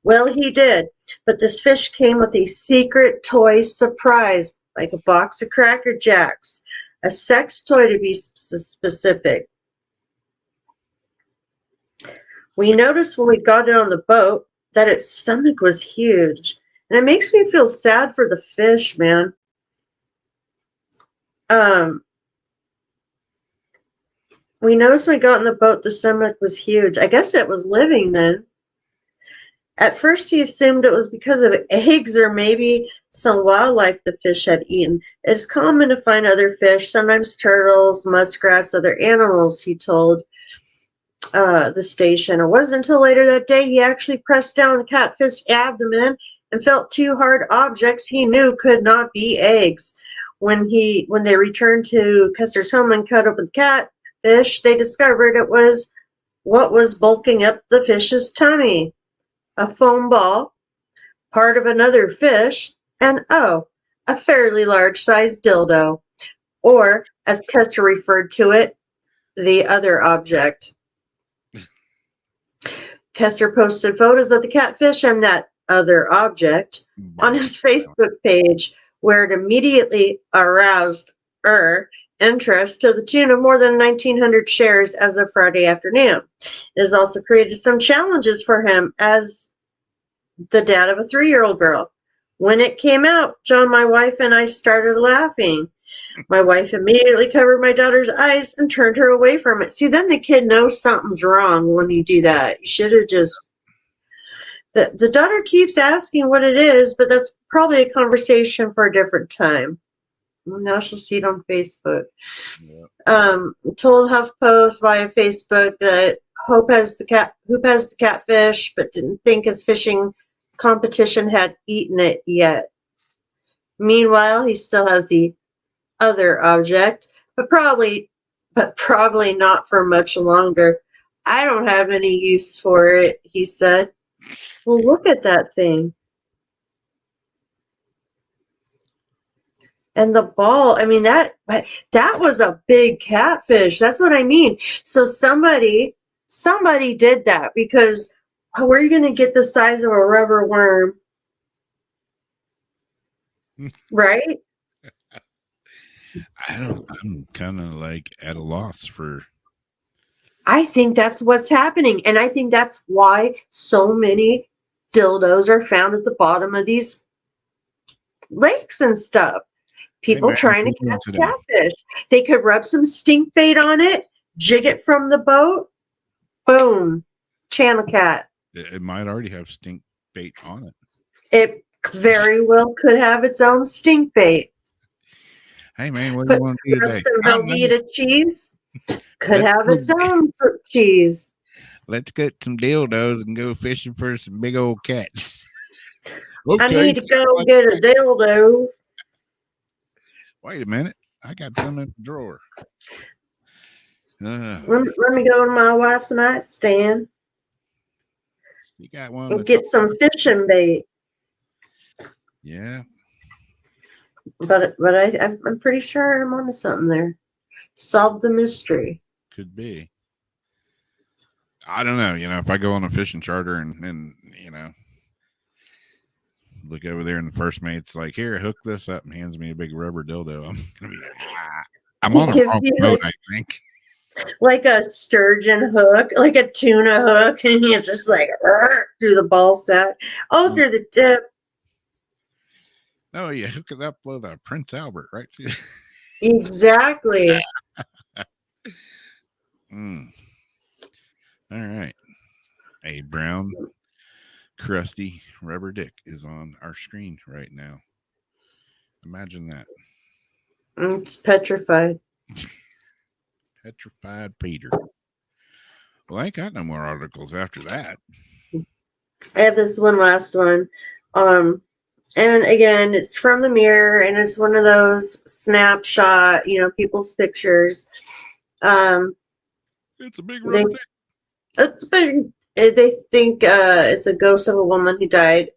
Well, he did. But this fish came with a secret toy surprise, like a box of Cracker Jacks, a sex toy to be specific. We noticed when we got it on the boat that its stomach was huge. And it makes me feel sad for the fish, man. We noticed when we got on the boat, the stomach was huge. I guess it was living then. At first, he assumed it was because of eggs or maybe some wildlife the fish had eaten. It's common to find other fish, sometimes turtles, muskrats, other animals, he told the station. It wasn't until later that day he actually pressed down on the catfish abdomen and felt two hard objects he knew could not be eggs. When they returned to Kester's home and cut open the catfish, they discovered it was what was bulking up the fish's tummy. A foam ball, part of another fish, and a fairly large-sized dildo, or, as Kester referred to it, the other object. Kester posted photos of the catfish and that other object on his Facebook page, where it immediately aroused interest to the tune of more than 1,900 shares as of Friday afternoon. It has also created some challenges for him as the dad of a 3-year-old girl. When it came out, John, my wife, and I started laughing. My wife immediately covered my daughter's eyes and turned her away from it. See, then the kid knows something's wrong when you do that. You should have just... The daughter keeps asking what it is, but that's probably a conversation for a different time. Now she'll see it on Facebook. Yeah. Told HuffPost via Facebook that Hope has the catfish, but didn't think his fishing competition had eaten it yet. Meanwhile, he still has the other object, but probably not for much longer. I don't have any use for it, he said. Well, look at that thing. And the ball, I mean, that was a big catfish. That's what I mean. So somebody did that, because where are you going to get the size of a rubber worm? Right? I'm kind of like at a loss for. I think that's what's happening. And I think that's why so many dildos are found at the bottom of these lakes and stuff. People trying to catch catfish. They could rub some stink bait on it, jig it from the boat, boom, channel cat. It might already have stink bait on it. It very well could have its own stink bait. Hey man, what do you want to do today? Some Velveeta cheese could have its own fruit cheese. Let's get some dildos and go fishing for some big old cats. Okay, I need to go get a dildo. Wait a minute. I got some in the drawer. Let me go to my wife's nightstand. You got one. We'll That's get some fishing bait. yeah. But I'm pretty sure I'm onto something there. Solve the mystery. Could be. I don't know. If I go on a fishing charter and look over there and the first mate's like, here, hook this up and hands me a big rubber dildo, I'm gonna be like, I'm on a Gives wrong you boat, I think. like a sturgeon hook, like a tuna hook, and he's just like through the ball sack. Oh, through the tip. Oh, you hook it up with a Prince Albert, right? Exactly. All right. A brown, crusty rubber dick is on our screen right now. Imagine that. It's petrified. Petrified Peter. Well, I ain't got no more articles after that. I have this one last one. And again, it's from the Mirror, and it's one of those snapshot, people's pictures. It's a big rubber dick. It's big. They think it's a ghost of a woman who died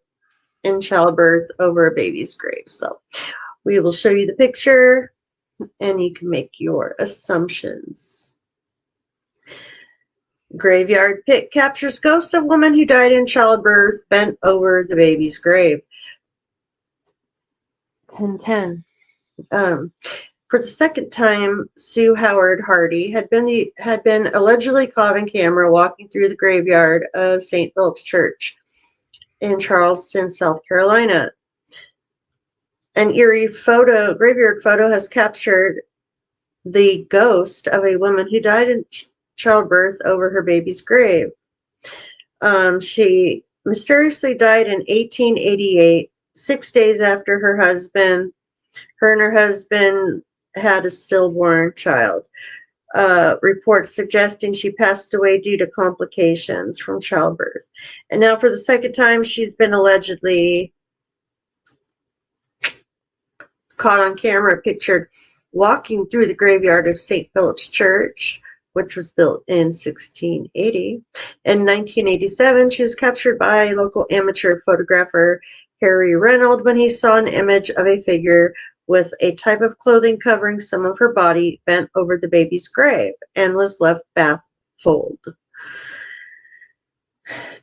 in childbirth over a baby's grave. So we will show you the picture, and you can make your assumptions. Graveyard pit captures ghost of woman who died in childbirth bent over the baby's grave. 10:10. For the second time, Sue Howard Hardy had been allegedly caught on camera walking through the graveyard of St. Philip's Church in Charleston, South Carolina. An eerie graveyard photo has captured the ghost of a woman who died in childbirth over her baby's grave. She mysteriously died in 1888, 6 days after her and her husband had a stillborn child. Reports suggesting she passed away due to complications from childbirth. And now for the second time, she's been allegedly caught on camera, pictured walking through the graveyard of St. Philip's Church, which was built in 1680. In 1987, she was captured by local amateur photographer Harry Reynolds when he saw an image of a figure with a type of clothing covering some of her body bent over the baby's grave and was left baffled.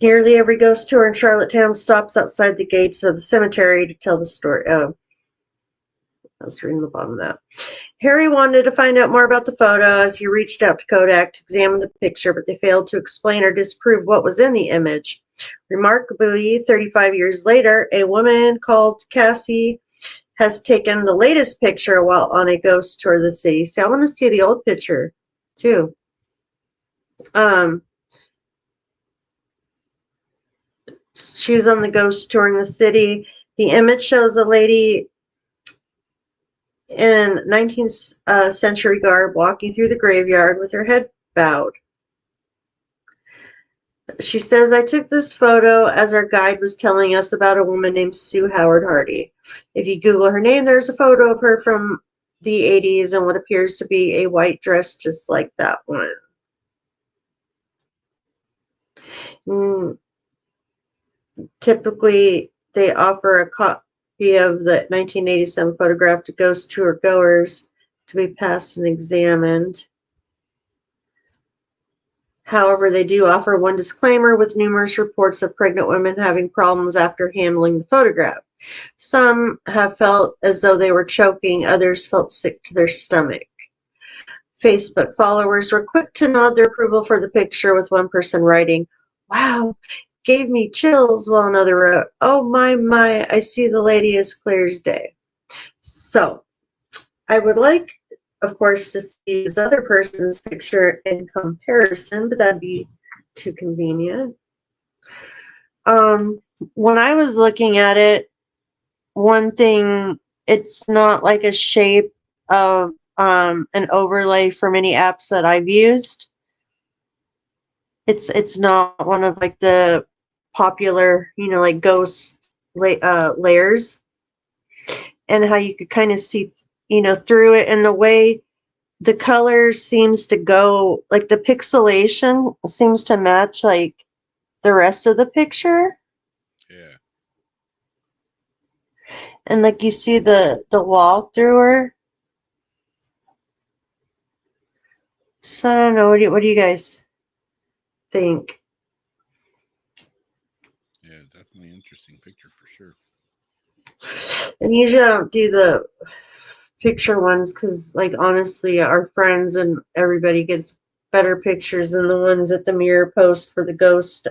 Nearly every ghost tour in Charlottetown stops outside the gates of the cemetery to tell the story. Oh, I was reading the bottom of that. Harry wanted to find out more about the photo as he reached out to Kodak to examine the picture, but they failed to explain or disprove what was in the image. Remarkably, 35 years later, a woman called Cassie has taken the latest picture while on a ghost tour of the city. See, I want to see the old picture, too. She was on the ghost tour in the city. The image shows a lady in 19th century garb walking through the graveyard with her head bowed. She says, I took this photo as our guide was telling us about a woman named Sue Howard Hardy. If you Google her name, there's a photo of her from the 80s and what appears to be a white dress just like that one. Typically, they offer a copy of the 1987 photograph to ghost tour goers to be passed and examined. However, they do offer one disclaimer with numerous reports of pregnant women having problems after handling the photograph. Some have felt as though they were choking, others felt sick to their stomach. Facebook followers were quick to nod their approval for the picture, with one person writing, wow, gave me chills, while another wrote, oh my, I see the lady as clear as day. So, I would like, of course, to see this other person's picture in comparison, but that'd be too convenient. When I was looking at it, one thing, it's not like a shape of an overlay from any apps that I've used. It's not one of like the popular, like ghost layers, and how you could kind of see, through it, and the way the color seems to go, like the pixelation seems to match like the rest of the picture, Yeah. and like you see the wall through her. So I don't know. What do you guys think? Yeah, definitely interesting picture for sure. And usually I don't do the picture ones because, like, honestly, our friends and everybody gets better pictures than the ones at the mirror post for the ghost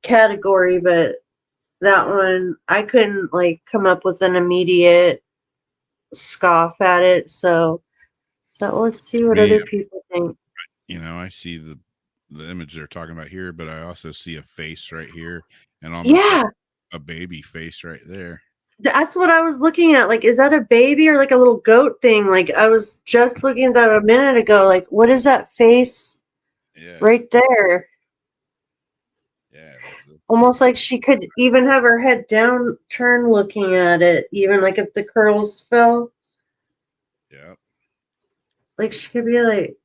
category. But that one, I couldn't like come up with an immediate scoff at it. So let's see what Me, other people think. you know, I see the image they're talking about here, but I also see a face right here and almost Yeah, like a baby face right there. that's what I was looking at. Like, is that a baby or like a little goat thing? Like, I was just looking at that a minute ago. Like, what is that face Yeah. right there? Yeah. Almost like she could even have her head down, turn looking at it, even like if the curls fell. Yeah. Like, she could be like.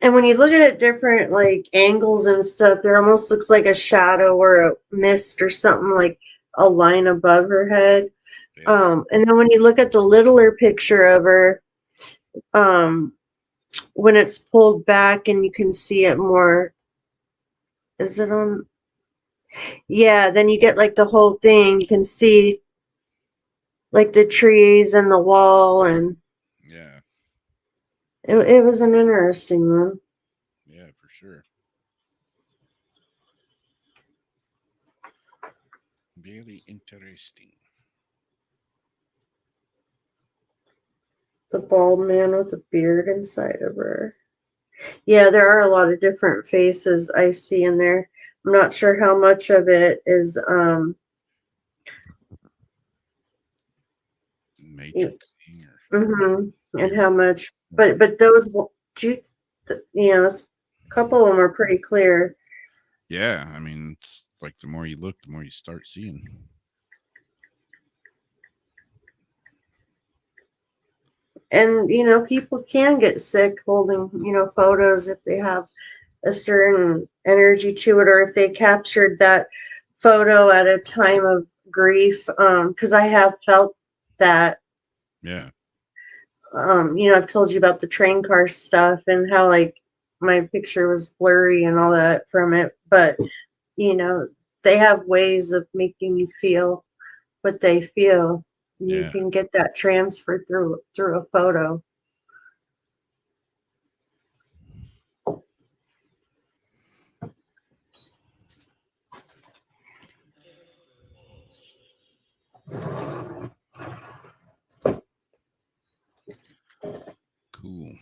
And when you look at it different, like angles and stuff, there almost looks like a shadow or a mist or something, like a line above her head. Yeah. And then when you look at the littler picture of her, when it's pulled back and you can see it more, is it on? Yeah, then you get like the whole thing. You can see like the trees and the wall, and Yeah. it was an interesting one. Yeah, for sure. Very interesting. The bald man with a beard inside of her. Yeah, there are a lot of different faces I see in there. I'm not sure how much of it is Matrix and how much, but those do a couple of them are pretty clear. yeah, I mean, it's like the more you look, the more you start seeing. And people can get sick holding photos if they have a certain energy to it, or if they captured that photo at a time of grief, because I have felt that. Yeah. I've told you about the train car stuff and how like my picture was blurry and all that from it, but they have ways of making you feel what they feel. You Yeah. can get that transferred through a photo. Cool.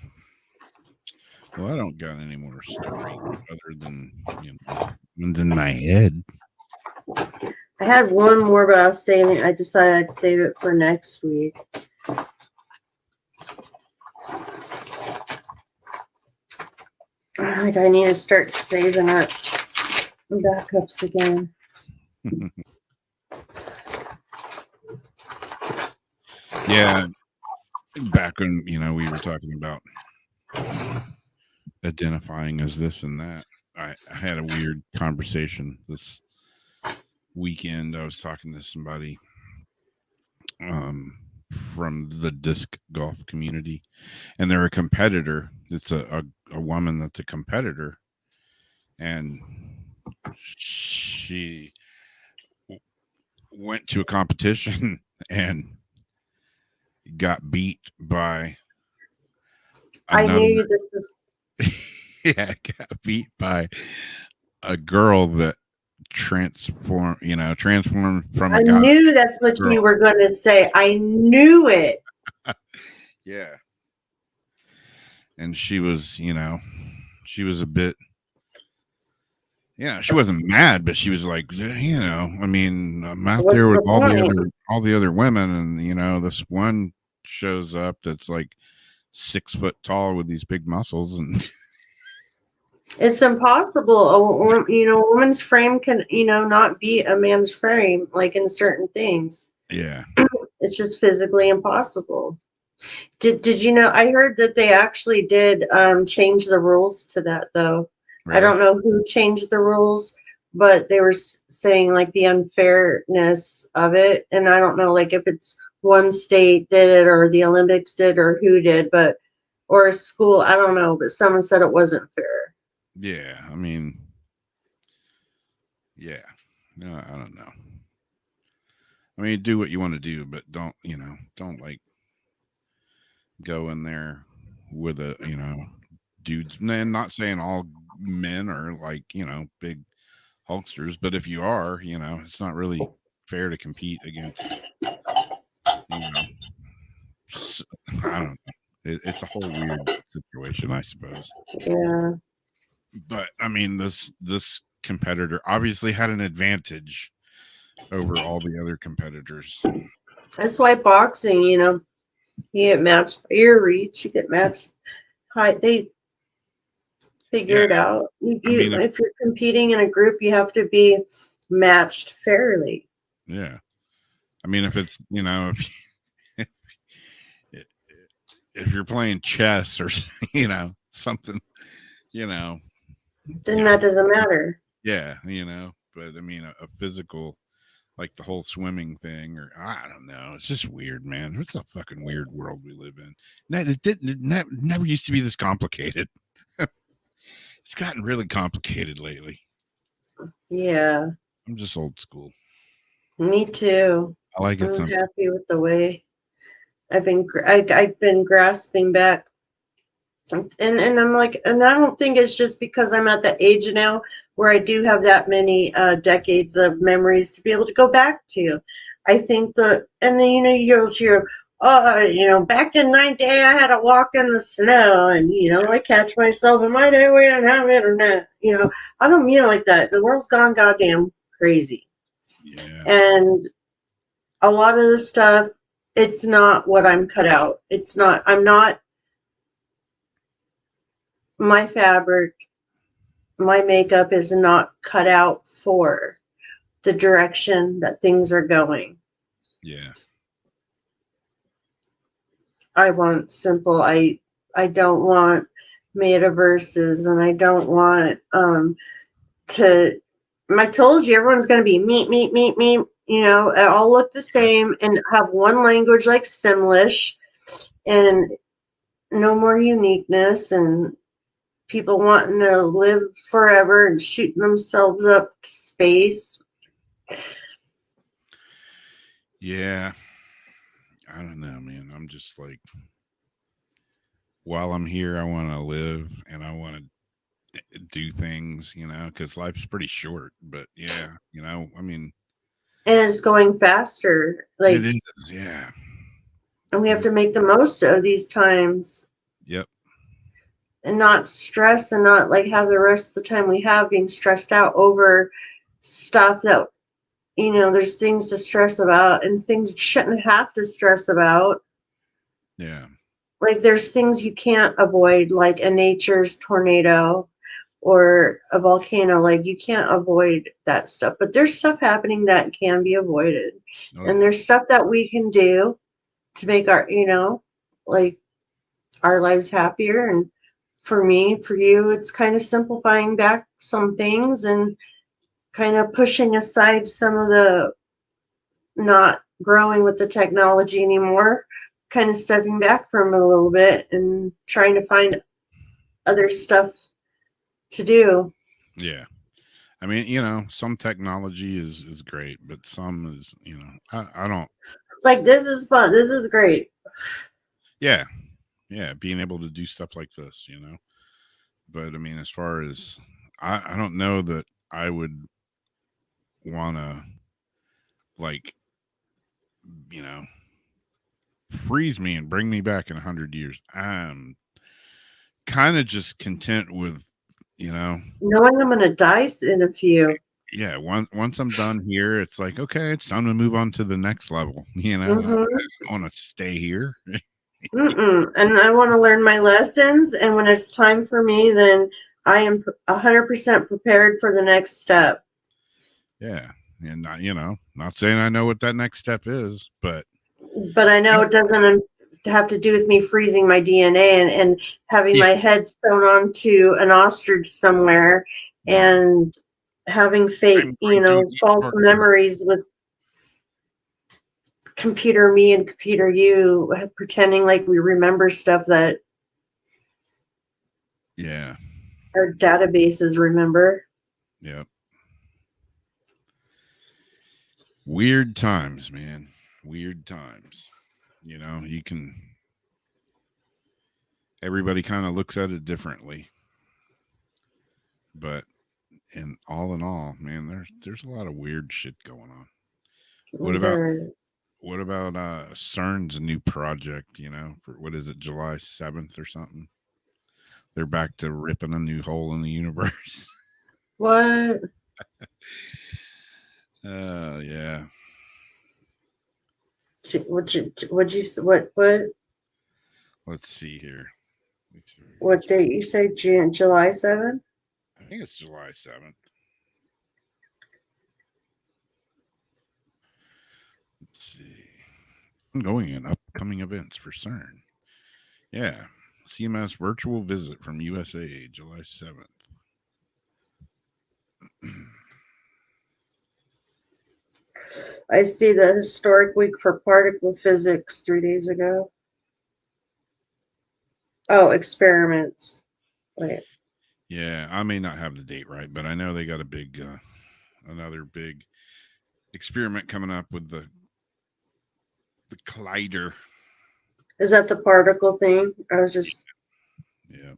Well, I don't got any more stories other than, ones in my head. I had one more, but I decided I'd save it for next week. Like, I need to start saving up backups again. Yeah. Back when, we were talking about identifying as this and that, I had a weird conversation this weekend. I was talking to somebody from the disc golf community, and they're a competitor. It's a woman that's a competitor, and she went to a competition and got beat by another. I knew this is. Yeah, got beat by a girl that transformed from I a guy. knew that's what Girl. you were going to say. I knew it. Yeah. And she was, she was a bit, she wasn't mad, but she was like, I mean, I'm out What's there with the point? all the other women, and this one shows up that's like 6 foot tall with these big muscles, and It's impossible. A woman's frame can, not be a man's frame, like in certain things. yeah, It's just physically impossible. Did you know? I heard that they actually did change the rules to that though. I Really? don't know who changed the rules, but they were saying like the unfairness of it, and I don't know like if it's one state did it or the Olympics did or who did, but or a school. I don't know, but someone said it wasn't fair. Yeah. I mean, yeah. No, I don't know. I mean, do what you want to do, but don't, don't like go in there with a, dudes. And not saying all men are like, big Hulksters, but if you are, it's not really fair to compete against, you know, I don't know. It's a whole weird situation, I suppose. Yeah. But I mean, this competitor obviously had an advantage over all the other competitors. That's why boxing, you get matched by your reach, you get matched height. They figure Yeah, it out. I mean, If you're competing in a group, you have to be matched fairly. yeah. I mean, if it's if you're playing chess or something, Then yeah, that doesn't matter. yeah, But I mean, a physical, like the whole swimming thing, or I don't know. It's just weird, man. It's a fucking weird world we live in. It never used to be this complicated. It's gotten really complicated lately. Yeah, I'm just old school. me too. I like it I'm simple. happy with the way I've been grasping back, and I'm like, and I don't think it's just because I'm at the age now where I do have that many decades of memories to be able to go back to. I think and then you always hear, oh, back in my day I had to walk in the snow, and I catch myself in my day we didn't have internet. I don't mean it like that. The world's gone goddamn crazy, Yeah. and a lot of the stuff, it's not what I'm cut out. It's not. I'm not my fabric. My makeup is not cut out for the direction that things are going. Yeah. I want simple. I don't want metaverses, and I don't want to. I told you everyone's going to be meet, meet, meet, meet. All look the same and have one language like Simlish, and no more uniqueness, and people wanting to live forever and shooting themselves up to space. Yeah. I don't know, man. I'm just like, while I'm here, I want to live and I want to do things, because life's pretty short. But yeah, I mean, And it's going faster. it Like, is. Yeah. and we have to make the most of these times Yep. and not stress and not like have the rest of the time we have being stressed out over stuff that, there's things to stress about and things you shouldn't have to stress about. Yeah. Like, there's things you can't avoid, like a nature's tornado or a volcano. Like, you can't avoid that stuff, but there's stuff happening that can be avoided. Oh, And yeah. there's stuff that we can do to make our, like our lives happier. And for me, for you, it's kind of simplifying back some things and kind of pushing aside some of the not growing with the technology anymore, kind of stepping back from it a little bit and trying to find other stuff to do. Yeah. I mean, some technology is great, but some is, I don't. Like, this is fun. This is great. Yeah. Yeah. Being able to do stuff like this, But I mean, as far as I don't know that I would want to, like, freeze me and bring me back in 100 years. I'm kind of just content with, Knowing I'm going to die in a few. yeah. Once I'm done here, it's like, okay, it's time to move on to the next level. I Mm-hmm. want to stay here. And I want to learn my lessons. And when it's time for me, then I am 100% prepared for the next step. Yeah. And not saying I know what that next step is, but But I know it doesn't to have to do with me freezing my DNA and having Yeah. my head sewn onto an ostrich somewhere and having fake, I'm going to eat false hardcore. memories with computer me and computer you, pretending like we remember stuff that Yeah. our databases remember. Yep. Weird times, man. Weird times. Everybody kind of looks at it differently. But in all, man, there's a lot of weird shit going on. What about CERN's new project, for what is it, July 7th or something? They're back to ripping a new hole in the universe. What? Yeah. What Let's see here. what date you say? July 7th? I think it's July 7th. Let's see. Ongoing and upcoming events for CERN. Yeah. CMS virtual visit from USA, July 7th. I see the historic week for particle physics 3 days ago. Oh, experiments. Wait. Yeah, I may not have the date right, but I know they got another big experiment coming up with the collider. Is that the particle thing? I was just. Yeah.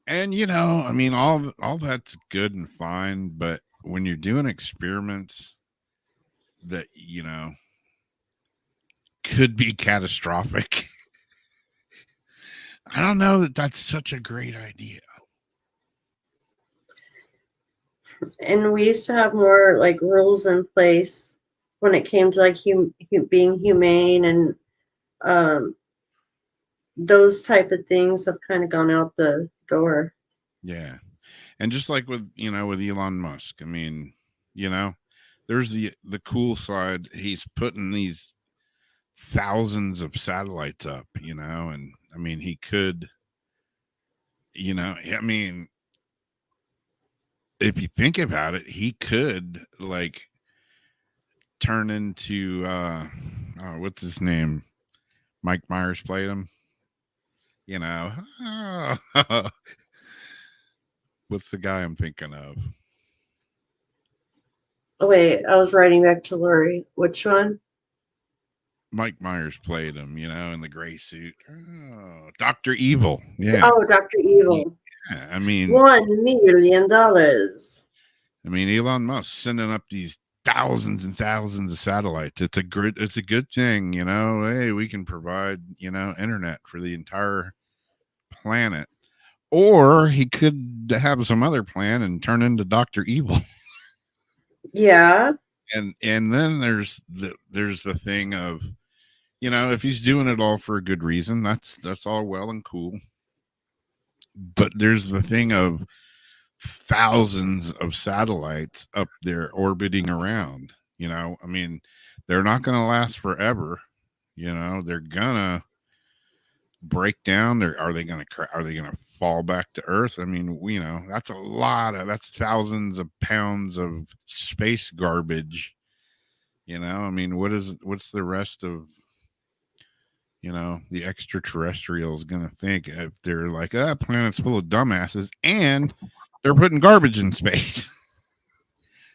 And I mean, all that's good and fine, but when you're doing experiments that could be catastrophic, I don't know that that's such a great idea. And we used to have more like rules in place when it came to like being humane and those type of things have kind of gone out the door. Yeah. And just like with Elon Musk, I mean, there's the cool side. He's putting these thousands of satellites up, and I mean, he could, I mean, if you think about it, he could like turn into what's his name? Mike Myers played him. What's the guy I'm thinking of? Oh, wait, I was writing back to Lori. Which one? Mike Myers played him, in the gray suit. Oh, Dr. Evil. Yeah. Oh, Dr. Evil. Yeah, I mean, $1 million. I mean, Elon Musk sending up these thousands and thousands of satellites. It's a good thing, Hey, we can provide, internet for the entire planet. Or he could have some other plan and turn into Dr. Evil. Yeah. And then there's the thing of, if he's doing it all for a good reason, that's all well and cool. But there's the thing of thousands of satellites up there orbiting around. I mean, they're not going to last forever. They're gonna break down. Are they going to fall back to Earth? I mean, that's thousands of pounds of space garbage. I mean, what's the rest of the extraterrestrials gonna think if they're like, planet's full of dumbasses and they're putting garbage in space?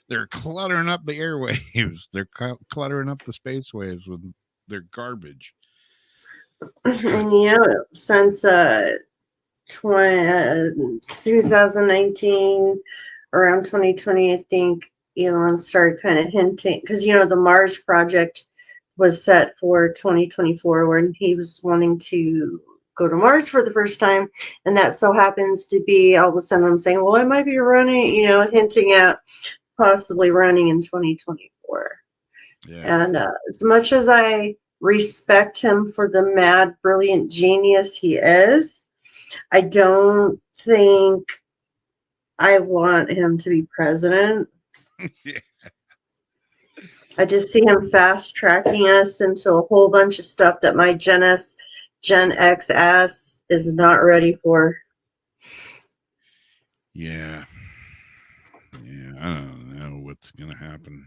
They're cluttering up the airwaves. They're cluttering up the space waves with their garbage. And since 2019, around 2020, I think Elon started kind of hinting, because the Mars project was set for 2024 when he was wanting to go to Mars for the first time, and that so happens to be all of a sudden I'm saying, well, I might be running, hinting at possibly running in 2024. Yeah. And as much as I respect him for the mad, brilliant genius he is, I don't think I want him to be president. Yeah. I just see him fast tracking us into a whole bunch of stuff that my Gen X ass is not ready for. Yeah. Yeah, I don't know what's going to happen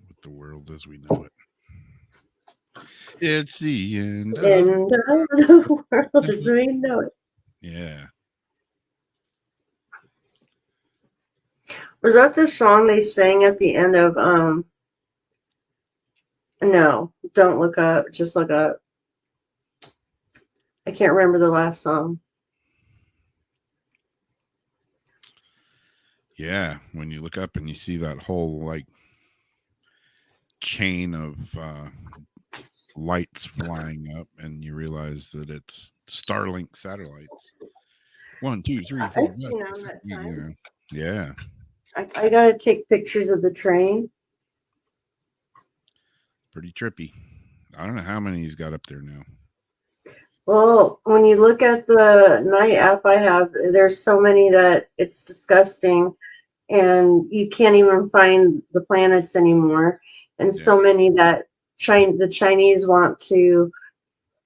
with the world as we know it. It's the end of End of the world as we know it. Yeah. Was that the song they sang at the end of no, don't look up, just look up. I can't remember the last song. Yeah, when you look up and you see that whole like chain of lights flying up, and you realize that it's Starlink satellites. 1, 2, 3, 4. I've seen them that time. Yeah. I gotta take pictures of the train. Pretty trippy. I don't know how many he's got up there now. Well, when you look at the night app I have, there's so many that it's disgusting, and you can't even find the planets anymore. And so many that the Chinese want to,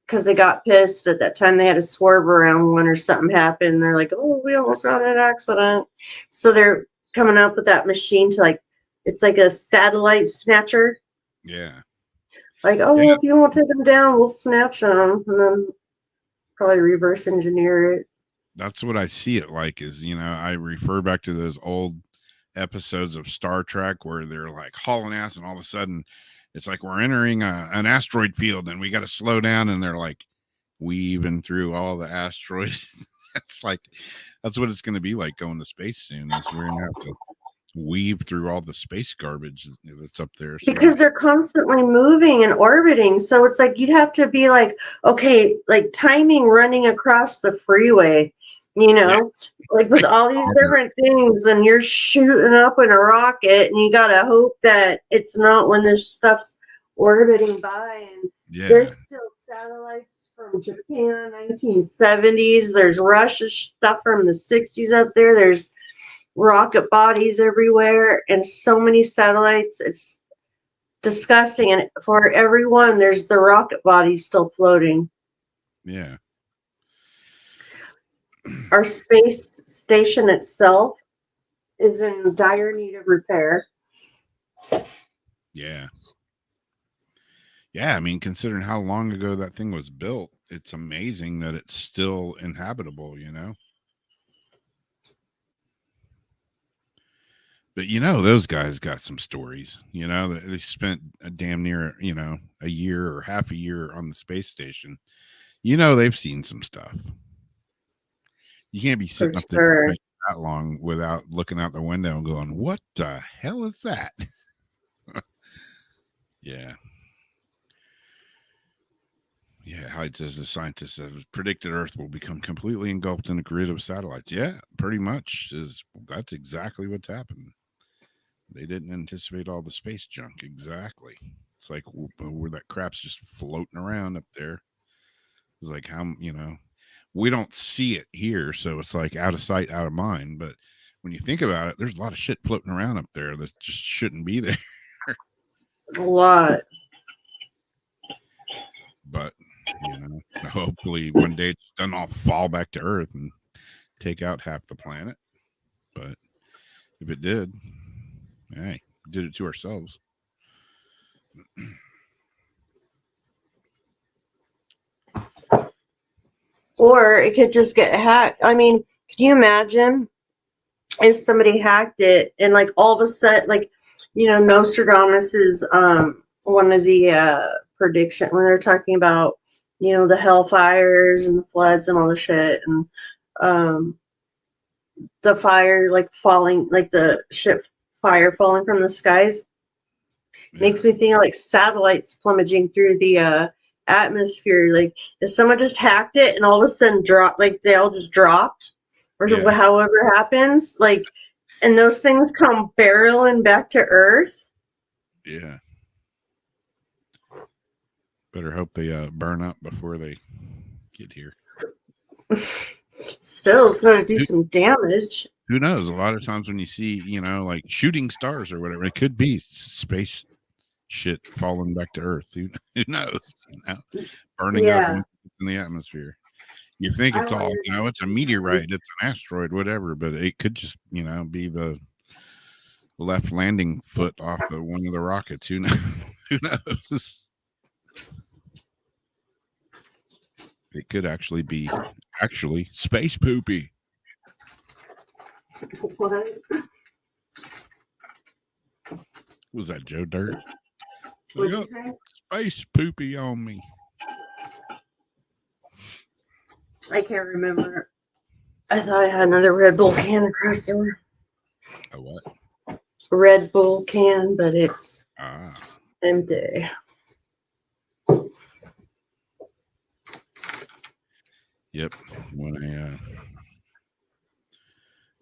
because they got pissed at that time, they had to swerve around one or something happened. They're like, "Oh, we almost had an accident," so they're coming up with that machine to it's like a satellite snatcher. Yeah. Like, oh, well, if you won't take them down, we'll snatch them, and then probably reverse engineer it. That's what I see it like is, I refer back to those old episodes of Star Trek where they're like hauling ass, and all of a sudden it's like we're entering an asteroid field and we got to slow down, and they're like weaving through all the asteroids. That's what it's going to be like going to space soon, is we're going to have to weave through all the space garbage that's up there. So. Because they're constantly moving and orbiting. So it's like you'd have to be like, okay, like timing running across the freeway, like with all these different things, and you're shooting up in a rocket, and you got to hope that it's not when this stuff's orbiting by. And there's still satellites from Japan, 1970s. There's Russia stuff from the 60s up there. There's rocket bodies everywhere and so many satellites. It's disgusting. And for everyone, there's the rocket body still floating. Yeah. Our space station itself is in dire need of repair. Yeah. Yeah, I mean, considering how long ago that thing was built, it's amazing that it's still inhabitable, But those guys got some stories. They spent a damn near, a year or half a year on the space station. They've seen some stuff. You can't be sitting up there that long without looking out the window and going, "What the hell is that?" Yeah. Yeah, Hyde says the scientists have predicted Earth will become completely engulfed in a grid of satellites. Yeah, pretty much. That's exactly what's happened. They didn't anticipate all the space junk. Exactly. It's like where that crap's just floating around up there. It's like how, we don't see it here. So it's like out of sight, out of mind. But when you think about it, there's a lot of shit floating around up there that just shouldn't be there. A lot. But, hopefully one day it doesn't all fall back to Earth and take out half the planet. But if it did, hey, we did it to ourselves. Or it could just get hacked. I mean, can you imagine if somebody hacked it and like all of a sudden, Nostradamus is one of the prediction when they're talking about the hellfires and the floods and all the shit, and the fire falling, like the ship fire falling from the skies. Makes me think of like satellites plummeting through the atmosphere. Like if someone just hacked it and all of a sudden dropped, like they all just dropped, or however happens, and those things come barreling back to Earth. Yeah. Better hope they burn up before they get here. Still, it's going to do some damage. who knows? A lot of times when you see, like shooting stars or whatever, it could be space shit falling back to Earth. Who knows? Burning up Yeah. in the atmosphere. You think I it's all, wonder- it's a meteorite, it's an asteroid, whatever, but it could just, be the left landing foot off of one of the rockets. Who knows? Who knows? It could actually be space poopy. What? Was that Joe Dirt? What'd I you got say? space poopy on me. I can't remember. I thought I had another Red Bull can across the door. A what? Red Bull can, but it's Ah, empty. yep. When I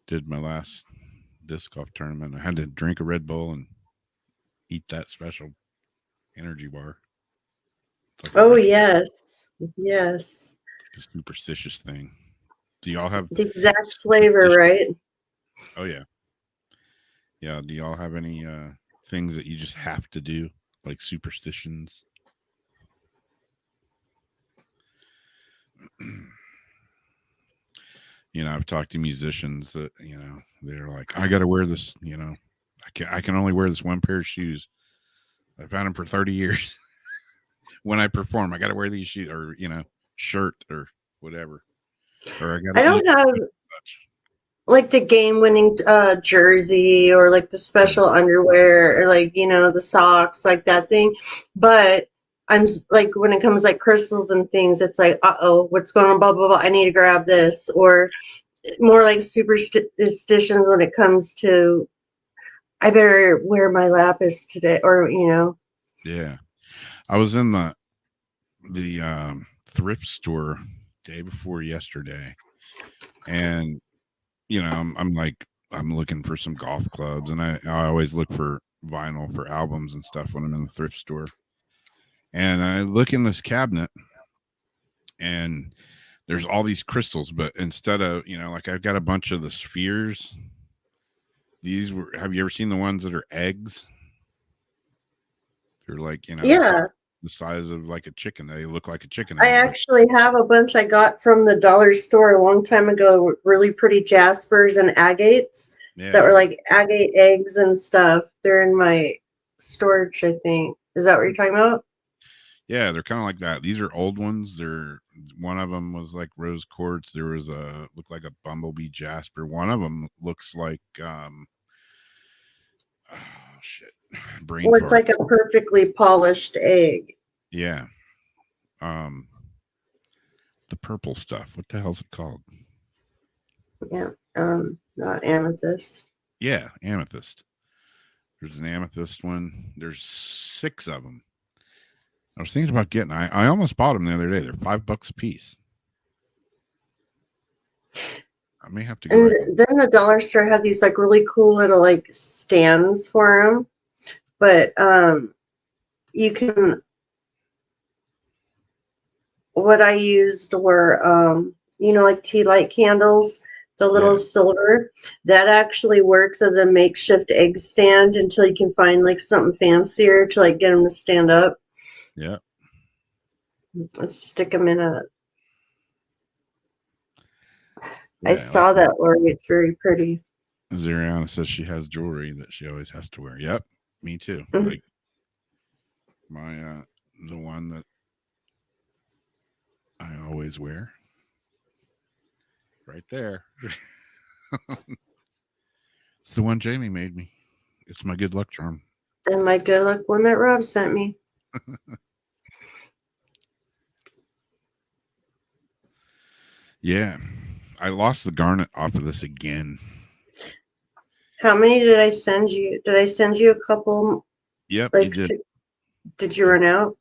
did my last disc golf tournament, I had to drink a Red Bull and eat that special energy bar. It's like Oh, yes. Yes. a superstitious thing. Do y'all have The exact flavor, right? Oh yeah. Yeah. Do y'all have any things that you just have to do, like superstitions? I've talked to musicians that, they're like, I gotta wear this, I can only wear this one pair of shoes. I've had them for 30 years. When I perform, I gotta wear these shoes or, shirt or whatever. Or I gotta I don't eat have such. like the game winning jersey or like the special underwear or like, the socks, like that thing. But I'm like, when it comes like crystals and things, it's like, uh-oh, what's going on? Blah, blah, blah. I need to grab this. Or more like superstitions when it comes to, I better wear my lapis today. Or, Yeah. I was in the thrift store day before yesterday, and I'm looking for some golf clubs, and I always look for vinyl for albums and stuff when I'm in the thrift store. And I look in this cabinet, and there's all these crystals, but instead of like I've got a bunch of the spheres. Have you ever seen the ones that are eggs? They're like yeah. the size of like a chicken. They look like a chicken I egg, but actually have a bunch I got from the dollar store a long time ago, really pretty jaspers and agates that were yeah. like agate eggs and stuff. They're in my storage, I think. Is that what you're talking about? Yeah, they're kind of like that. These are old ones. One of them was like rose quartz. There was looked like a bumblebee jasper. One of them looks like oh shit, brain Or it's fart. like a perfectly polished egg. Yeah, the purple stuff. What the hell's it called? Yeah. Not amethyst. Yeah, amethyst. There's an amethyst one. There's 6 of them. I was thinking about getting. I almost bought them the other day. They're $5 a piece. I may have to go. And then the dollar store had these like really cool little like stands for them. But you can, what I used were like tea light candles, the little Yeah. silver. That actually works as a makeshift egg stand until you can find like something fancier to like get them to stand up. Yeah. Let's stick them in a. I Yeah, saw that, Lori. It's very pretty. Zariana says she has jewelry that she always has to wear. Yep, me too. Mhm. Like my the one that I always wear. Right there. It's the one Jamie made me. It's my good luck charm. And my good luck one that Rob sent me. Yeah. I lost the garnet off of this again. How many did I send you? Did I send you a couple? Yep, Like, you did. did you run out?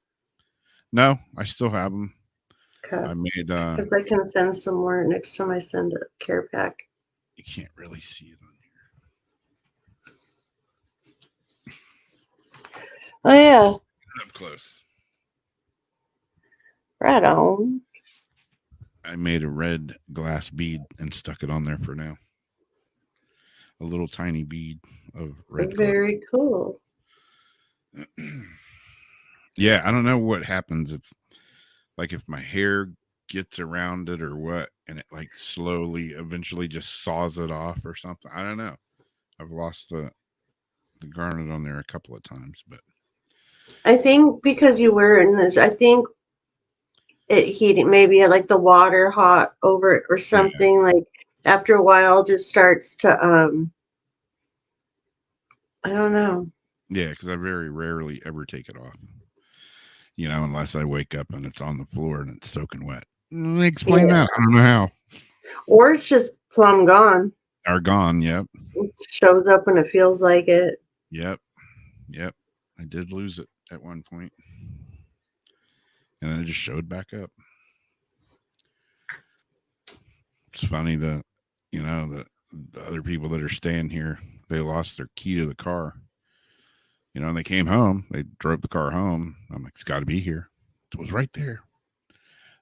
No, I still have them. Okay. I made Because I can send some more next time I send a care pack. you can't really see it on here. Oh, yeah. Up close. Right on. I made a red glass bead and stuck it on there for now. a little tiny bead of red glitter. Very cool. Yeah, I don't know what happens if my hair gets around it or what, and it like slowly eventually just saws it off or something. I don't know. I've lost the garnet on there a couple of times, but I think because you were in this, I think it heated, maybe like the water hot over it or something. Like after a while, just starts to I don't know. yeah, because I very rarely ever take it off. Unless I wake up and it's on the floor and it's soaking wet. Explain Yeah. that. I don't know how. Or it's just plumb gone. Are gone. Yep. It shows up when it feels like it. Yep. I did lose it at one point, and then it just showed back up. It's funny that the other people that are staying here, they lost their key to the car. And they came home. They drove the car home. I'm like, it's got to be here. It was right there.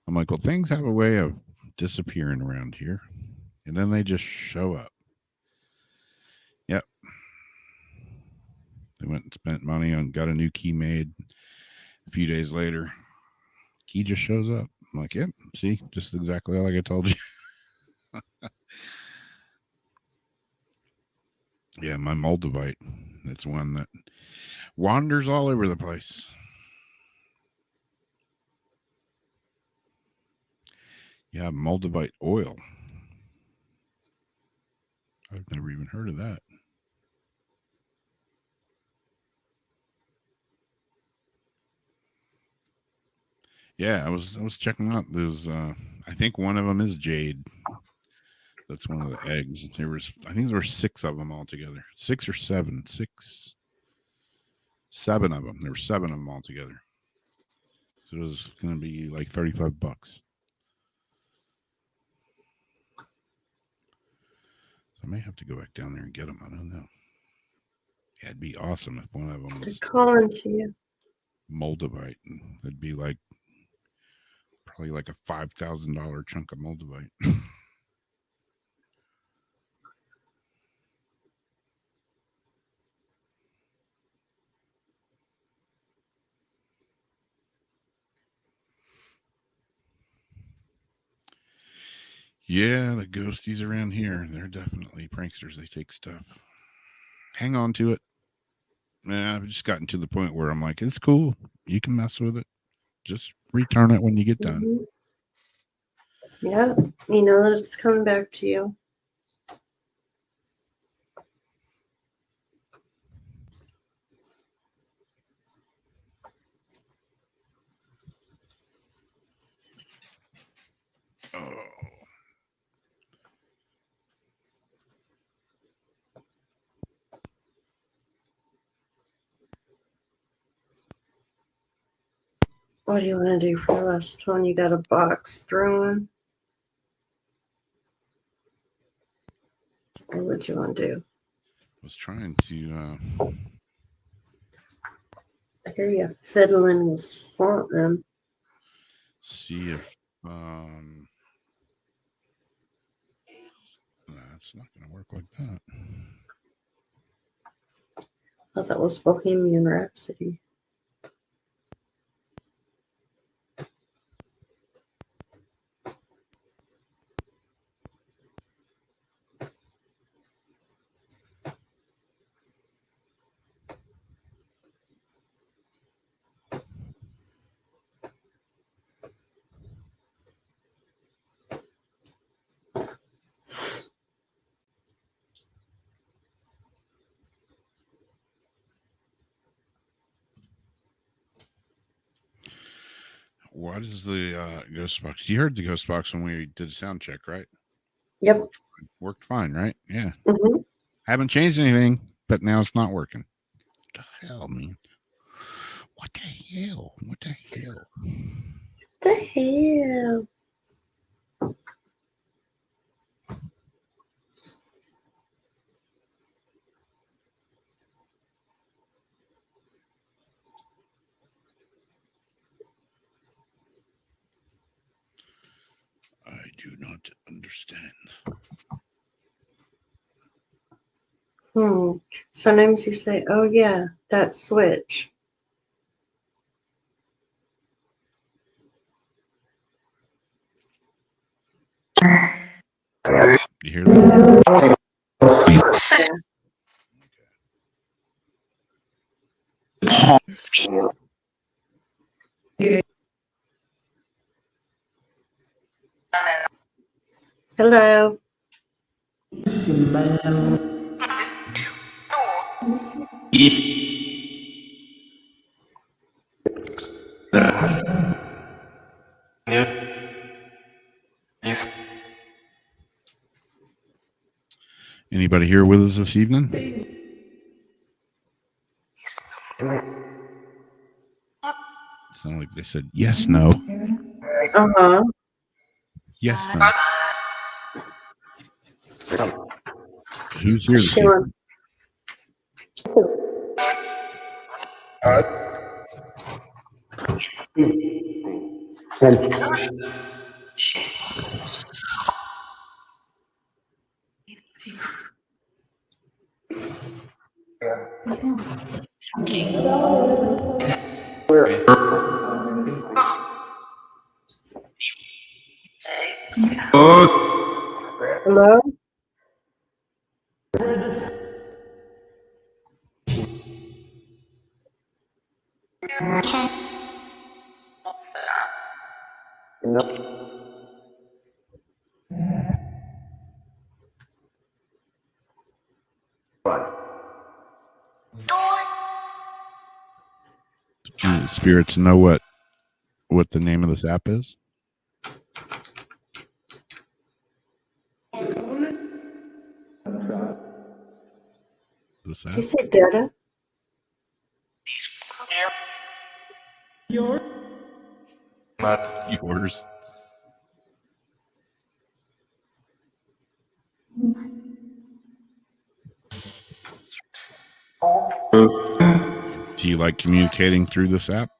I'm like, well, things have a way of disappearing around here, and then they just show up. Yep. They went and spent money on, got a new key made. A few days later, key just shows up. I'm like, yep, see, just exactly like I told you. Yeah, my Moldavite. That's one that wanders all over the place. Yeah, Moldavite oil. I've never even heard of that. Yeah, I was checking out those. I think one of them is jade. That's one of the eggs. I think there were 6 of them altogether. 6 or 7. 6, 7 of them. There were 7 of them altogether. So it was going to be like $35. So I may have to go back down there and get them. I don't know. Yeah, it'd be awesome if one of them They're was calling to you. Moldavite. It'd be like probably like a $5,000 chunk of Moldavite. Yeah, the ghosties around here, they're definitely pranksters. They take stuff. Hang on to it. I've just gotten to the point where I'm like, it's cool. You can mess with it. Just return it when you get done. Mhm. Yeah, you know that it's coming back to you. Oh. What do you want to do for the last one? You got a box thrown? Or what do you want to do? I was trying to I hear you fiddling with something. see if it's not going to work like that. I thought that was Bohemian Rhapsody. What is the ghost box? You heard the ghost box when we did a sound check, right? Yep. Worked fine, right? Yeah. Mm-hmm. Haven't changed anything, but now it's not working. What the hell, man? What the hell? What the hell? The hell? I do not understand. Sometimes you say, oh, yeah, that switch. You hear that? Hello. Anybody here with us this evening? Sound like they said yes, no. Uh-huh. Yes, no. Who's here this She evening? Hello? Do the spirits know what the name of this app is? This Did you app? say Dada? Yours. Do you like communicating through this app?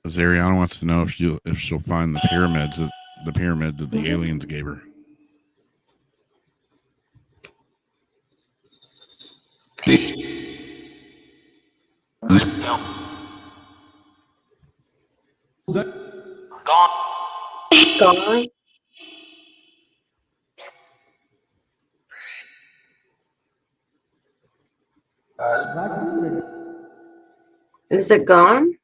Zariana wants to know if she'll find the pyramid that the aliens gave her. Gone? Is it gone?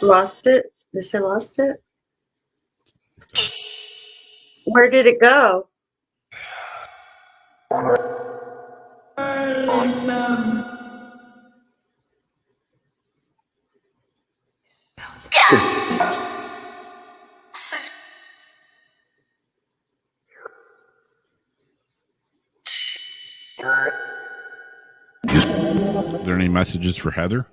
Lost it? Did they lost it? Where did it go? Are there any messages for Heather?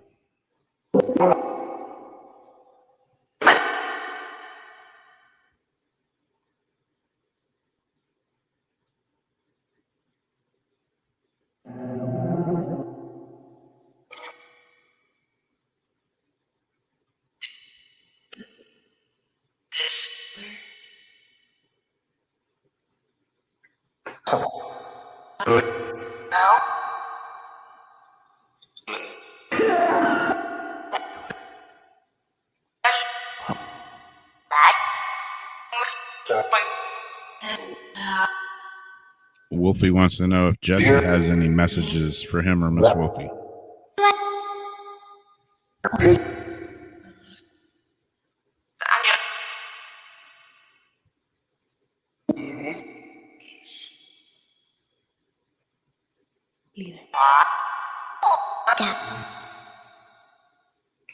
Wolfie wants to know if Jesse has any messages for him or Miss Wolfie.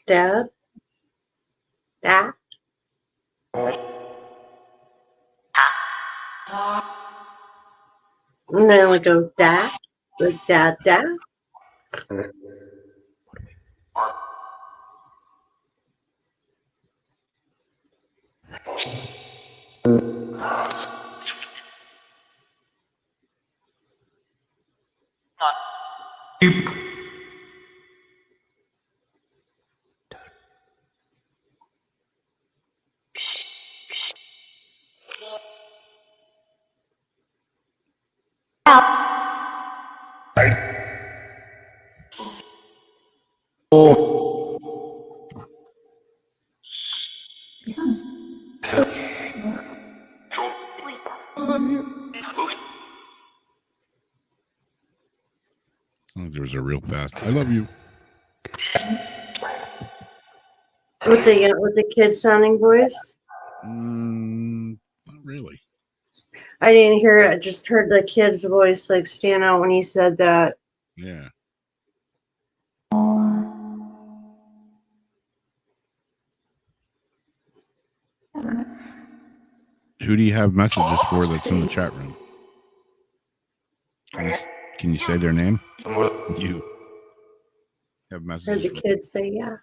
Dad? Dad? And then it goes dad, like dad, dad. I think there was a real fast. I love you. With the kid sounding voice. Not really. I didn't hear it. I just heard the kid's voice like stand out when he said that. Yeah. Who do you have messages for that's in the chat room? Can you say their name? You have Heard messages the for kid say, yeah.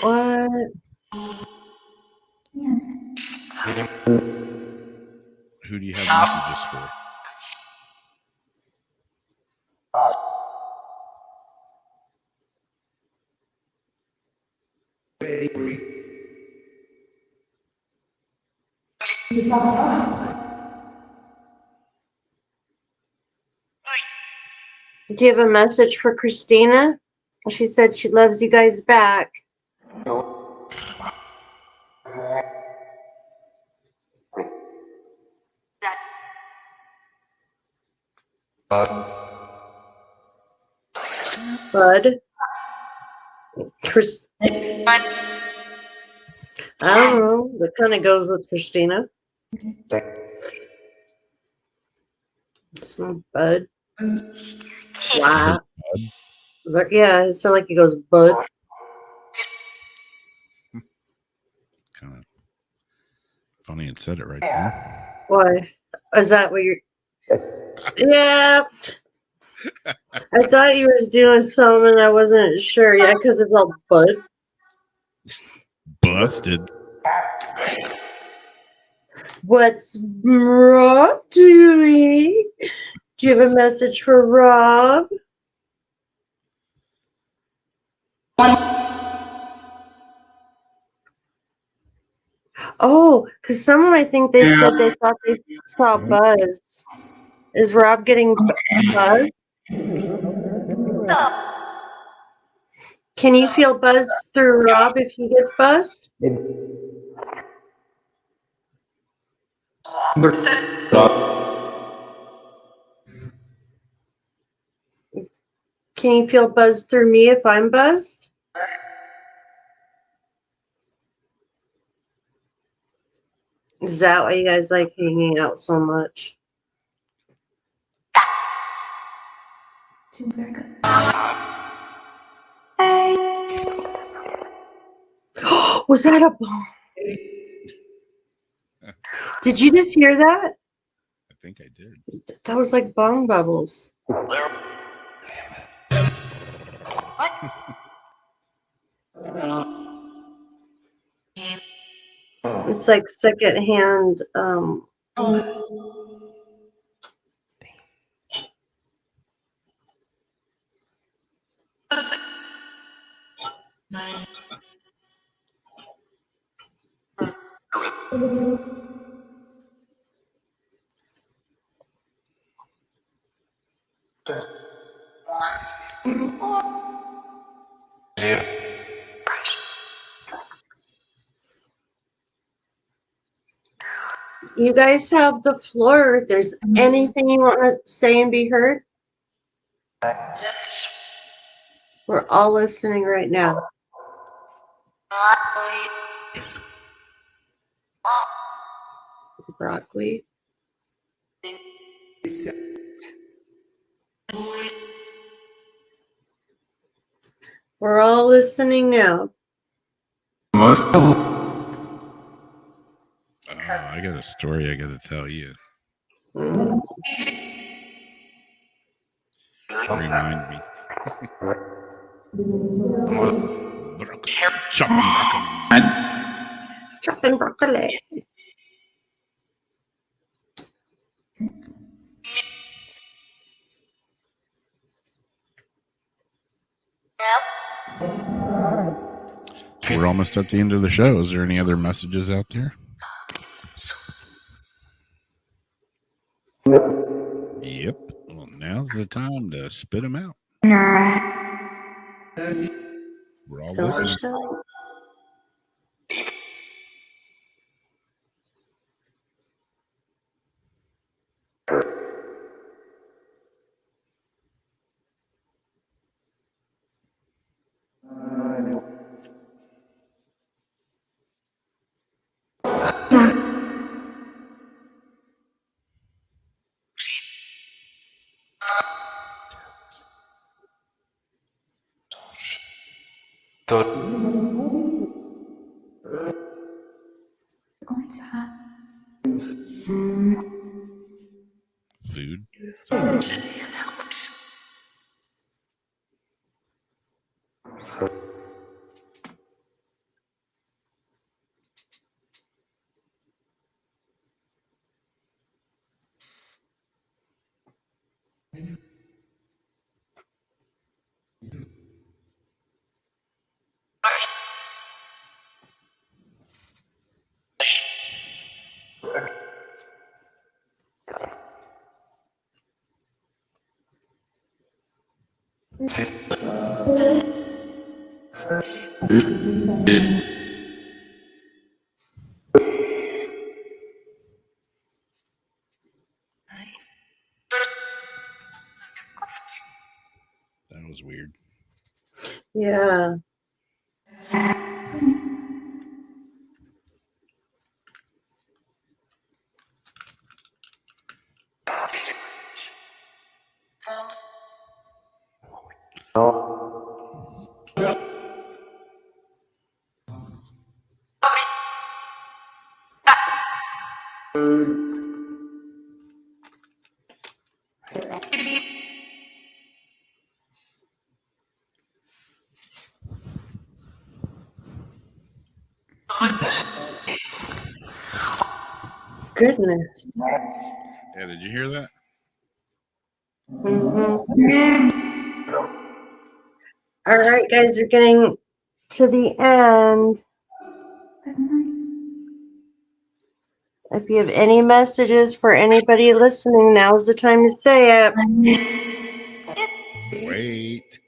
What? who do you have messages for? Do you have a message for Christina? She said she loves you guys back. Bud. Chris. I don't know. That kind of goes with Christina. It's not Bud. Wow. It's like, yeah, it sounds like he goes Bud. Kind of funny it said it right then. Why? Is that what you're? Yeah. I thought you was doing something. I wasn't sure. Yeah, because it's all Bud. Busted. What's Rob doing? Do you have a message for Rob? Oh, because someone I think they said they thought they saw Buzz. Is Rob getting Buzz? Can you feel Buzz through Rob if he gets buzzed? Can you feel Buzz through me if I'm buzzed? Is that why you guys like hanging out so much? Was that a bomb? Did you just hear that? I think I did. That was like bong bubbles. It's like secondhand. You guys have the floor. If there's anything you want to say and be heard, we're all listening right now. Broccoli. We're all listening now. I got a story I got to tell you. Mm. Remind me. Chopping broccoli. Chopping broccoli. We're almost at the end of the show. Is there any other messages out there? Yep. Well, now's the time to spit them out. We're all listening. Delicious. Food. That was weird. Yeah. Goodness. Yeah, did you hear that? Mm-hmm. All right, guys, we're getting to the end. If you have any messages for anybody listening, now's the time to say it. Wait.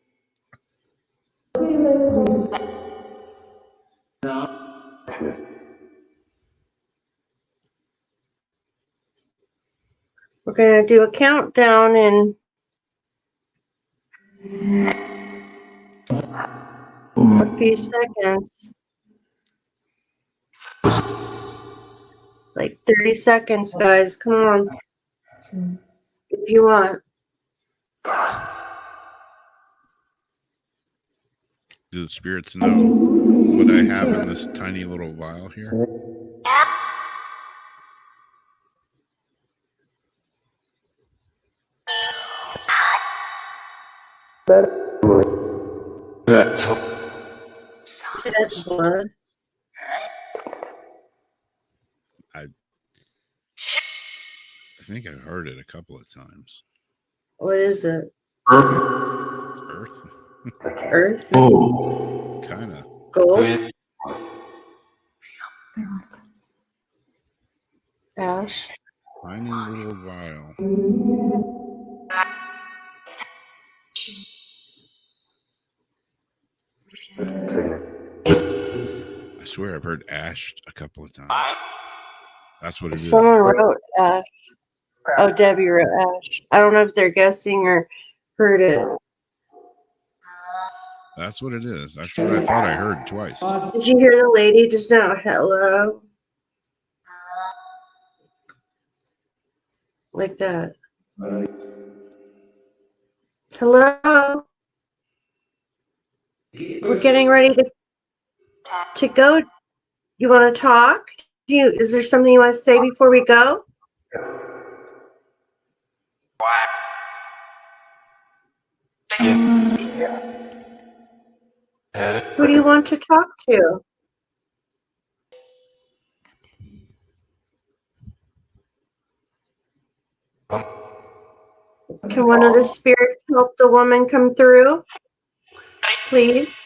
We're going to do a countdown in a few seconds. Like 30 seconds, guys. Come on. If you want. Do the spirits know what I have in this tiny little vial here? Test blood. I think I've heard it a couple of times. What is it? Earth? Earth? Kind of. Gold? Ash? Tiny little vial. swear I've heard Ash a couple of times. That's what it is. Someone wrote Ash. Oh, Debbie wrote Ash. I don't know if they're guessing or heard it. That's what it is. That's what I thought I heard twice. Did you hear the lady just now? Hello. Like that. Hello. We're getting ready to go. You want to talk? Is there something you want to say before we go? Who do you want to talk to? Can one of the spirits help the woman come through? Please.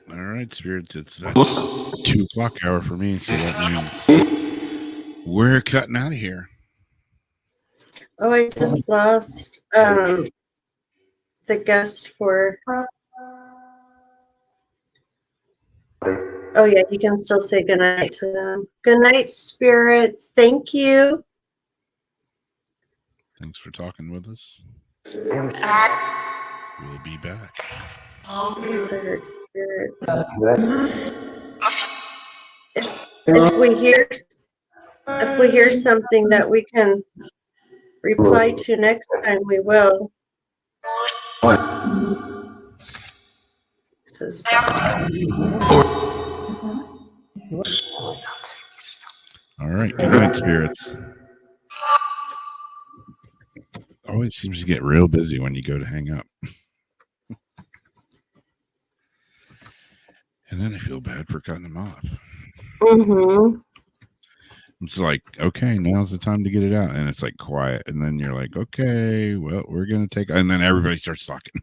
All right, spirits. It's that 2 o'clock hour for me, so that means we're cutting out of here. Oh, I just lost the guest for. Oh yeah, you can still say goodnight to them. Good night, spirits. Thank you. Thanks for talking with us. We'll be back. Bird spirits. If we hear something that we can reply to next time, we will. This is All right. Good night, spirits. Always seems to get real busy when you go to hang up. And then I feel bad for cutting them off. Mm-hmm. It's like, okay, now's the time to get it out. And it's like quiet. And then you're like, okay, well, we're going to take, and then everybody starts talking.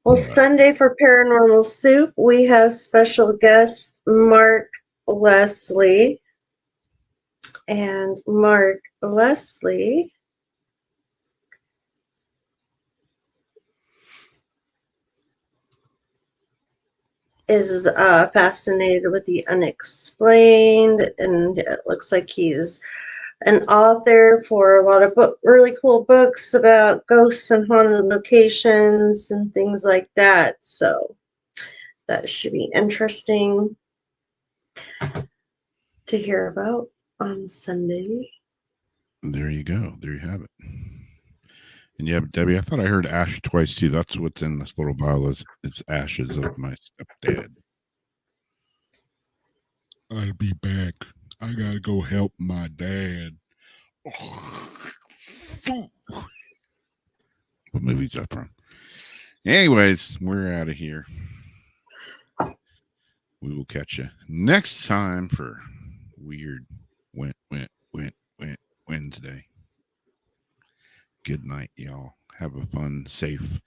Well, Sunday for Paranormal Soup, we have special guest Mark Leslie. And Mark Leslie is fascinated with the unexplained, and it looks like he's an author for a lot of really cool books about ghosts and haunted locations and things like that. So that should be interesting to hear about on Sunday. There you go. There you have it. And yeah, Debbie, I thought I heard Ash twice too. That's what's in this little vial. It's ashes of my stepdad. I'll be back. I gotta go help my dad. What movie's that from? Anyways, we're out of here. We will catch you next time for Weird Wednesday. Good night, y'all. Have a fun, safe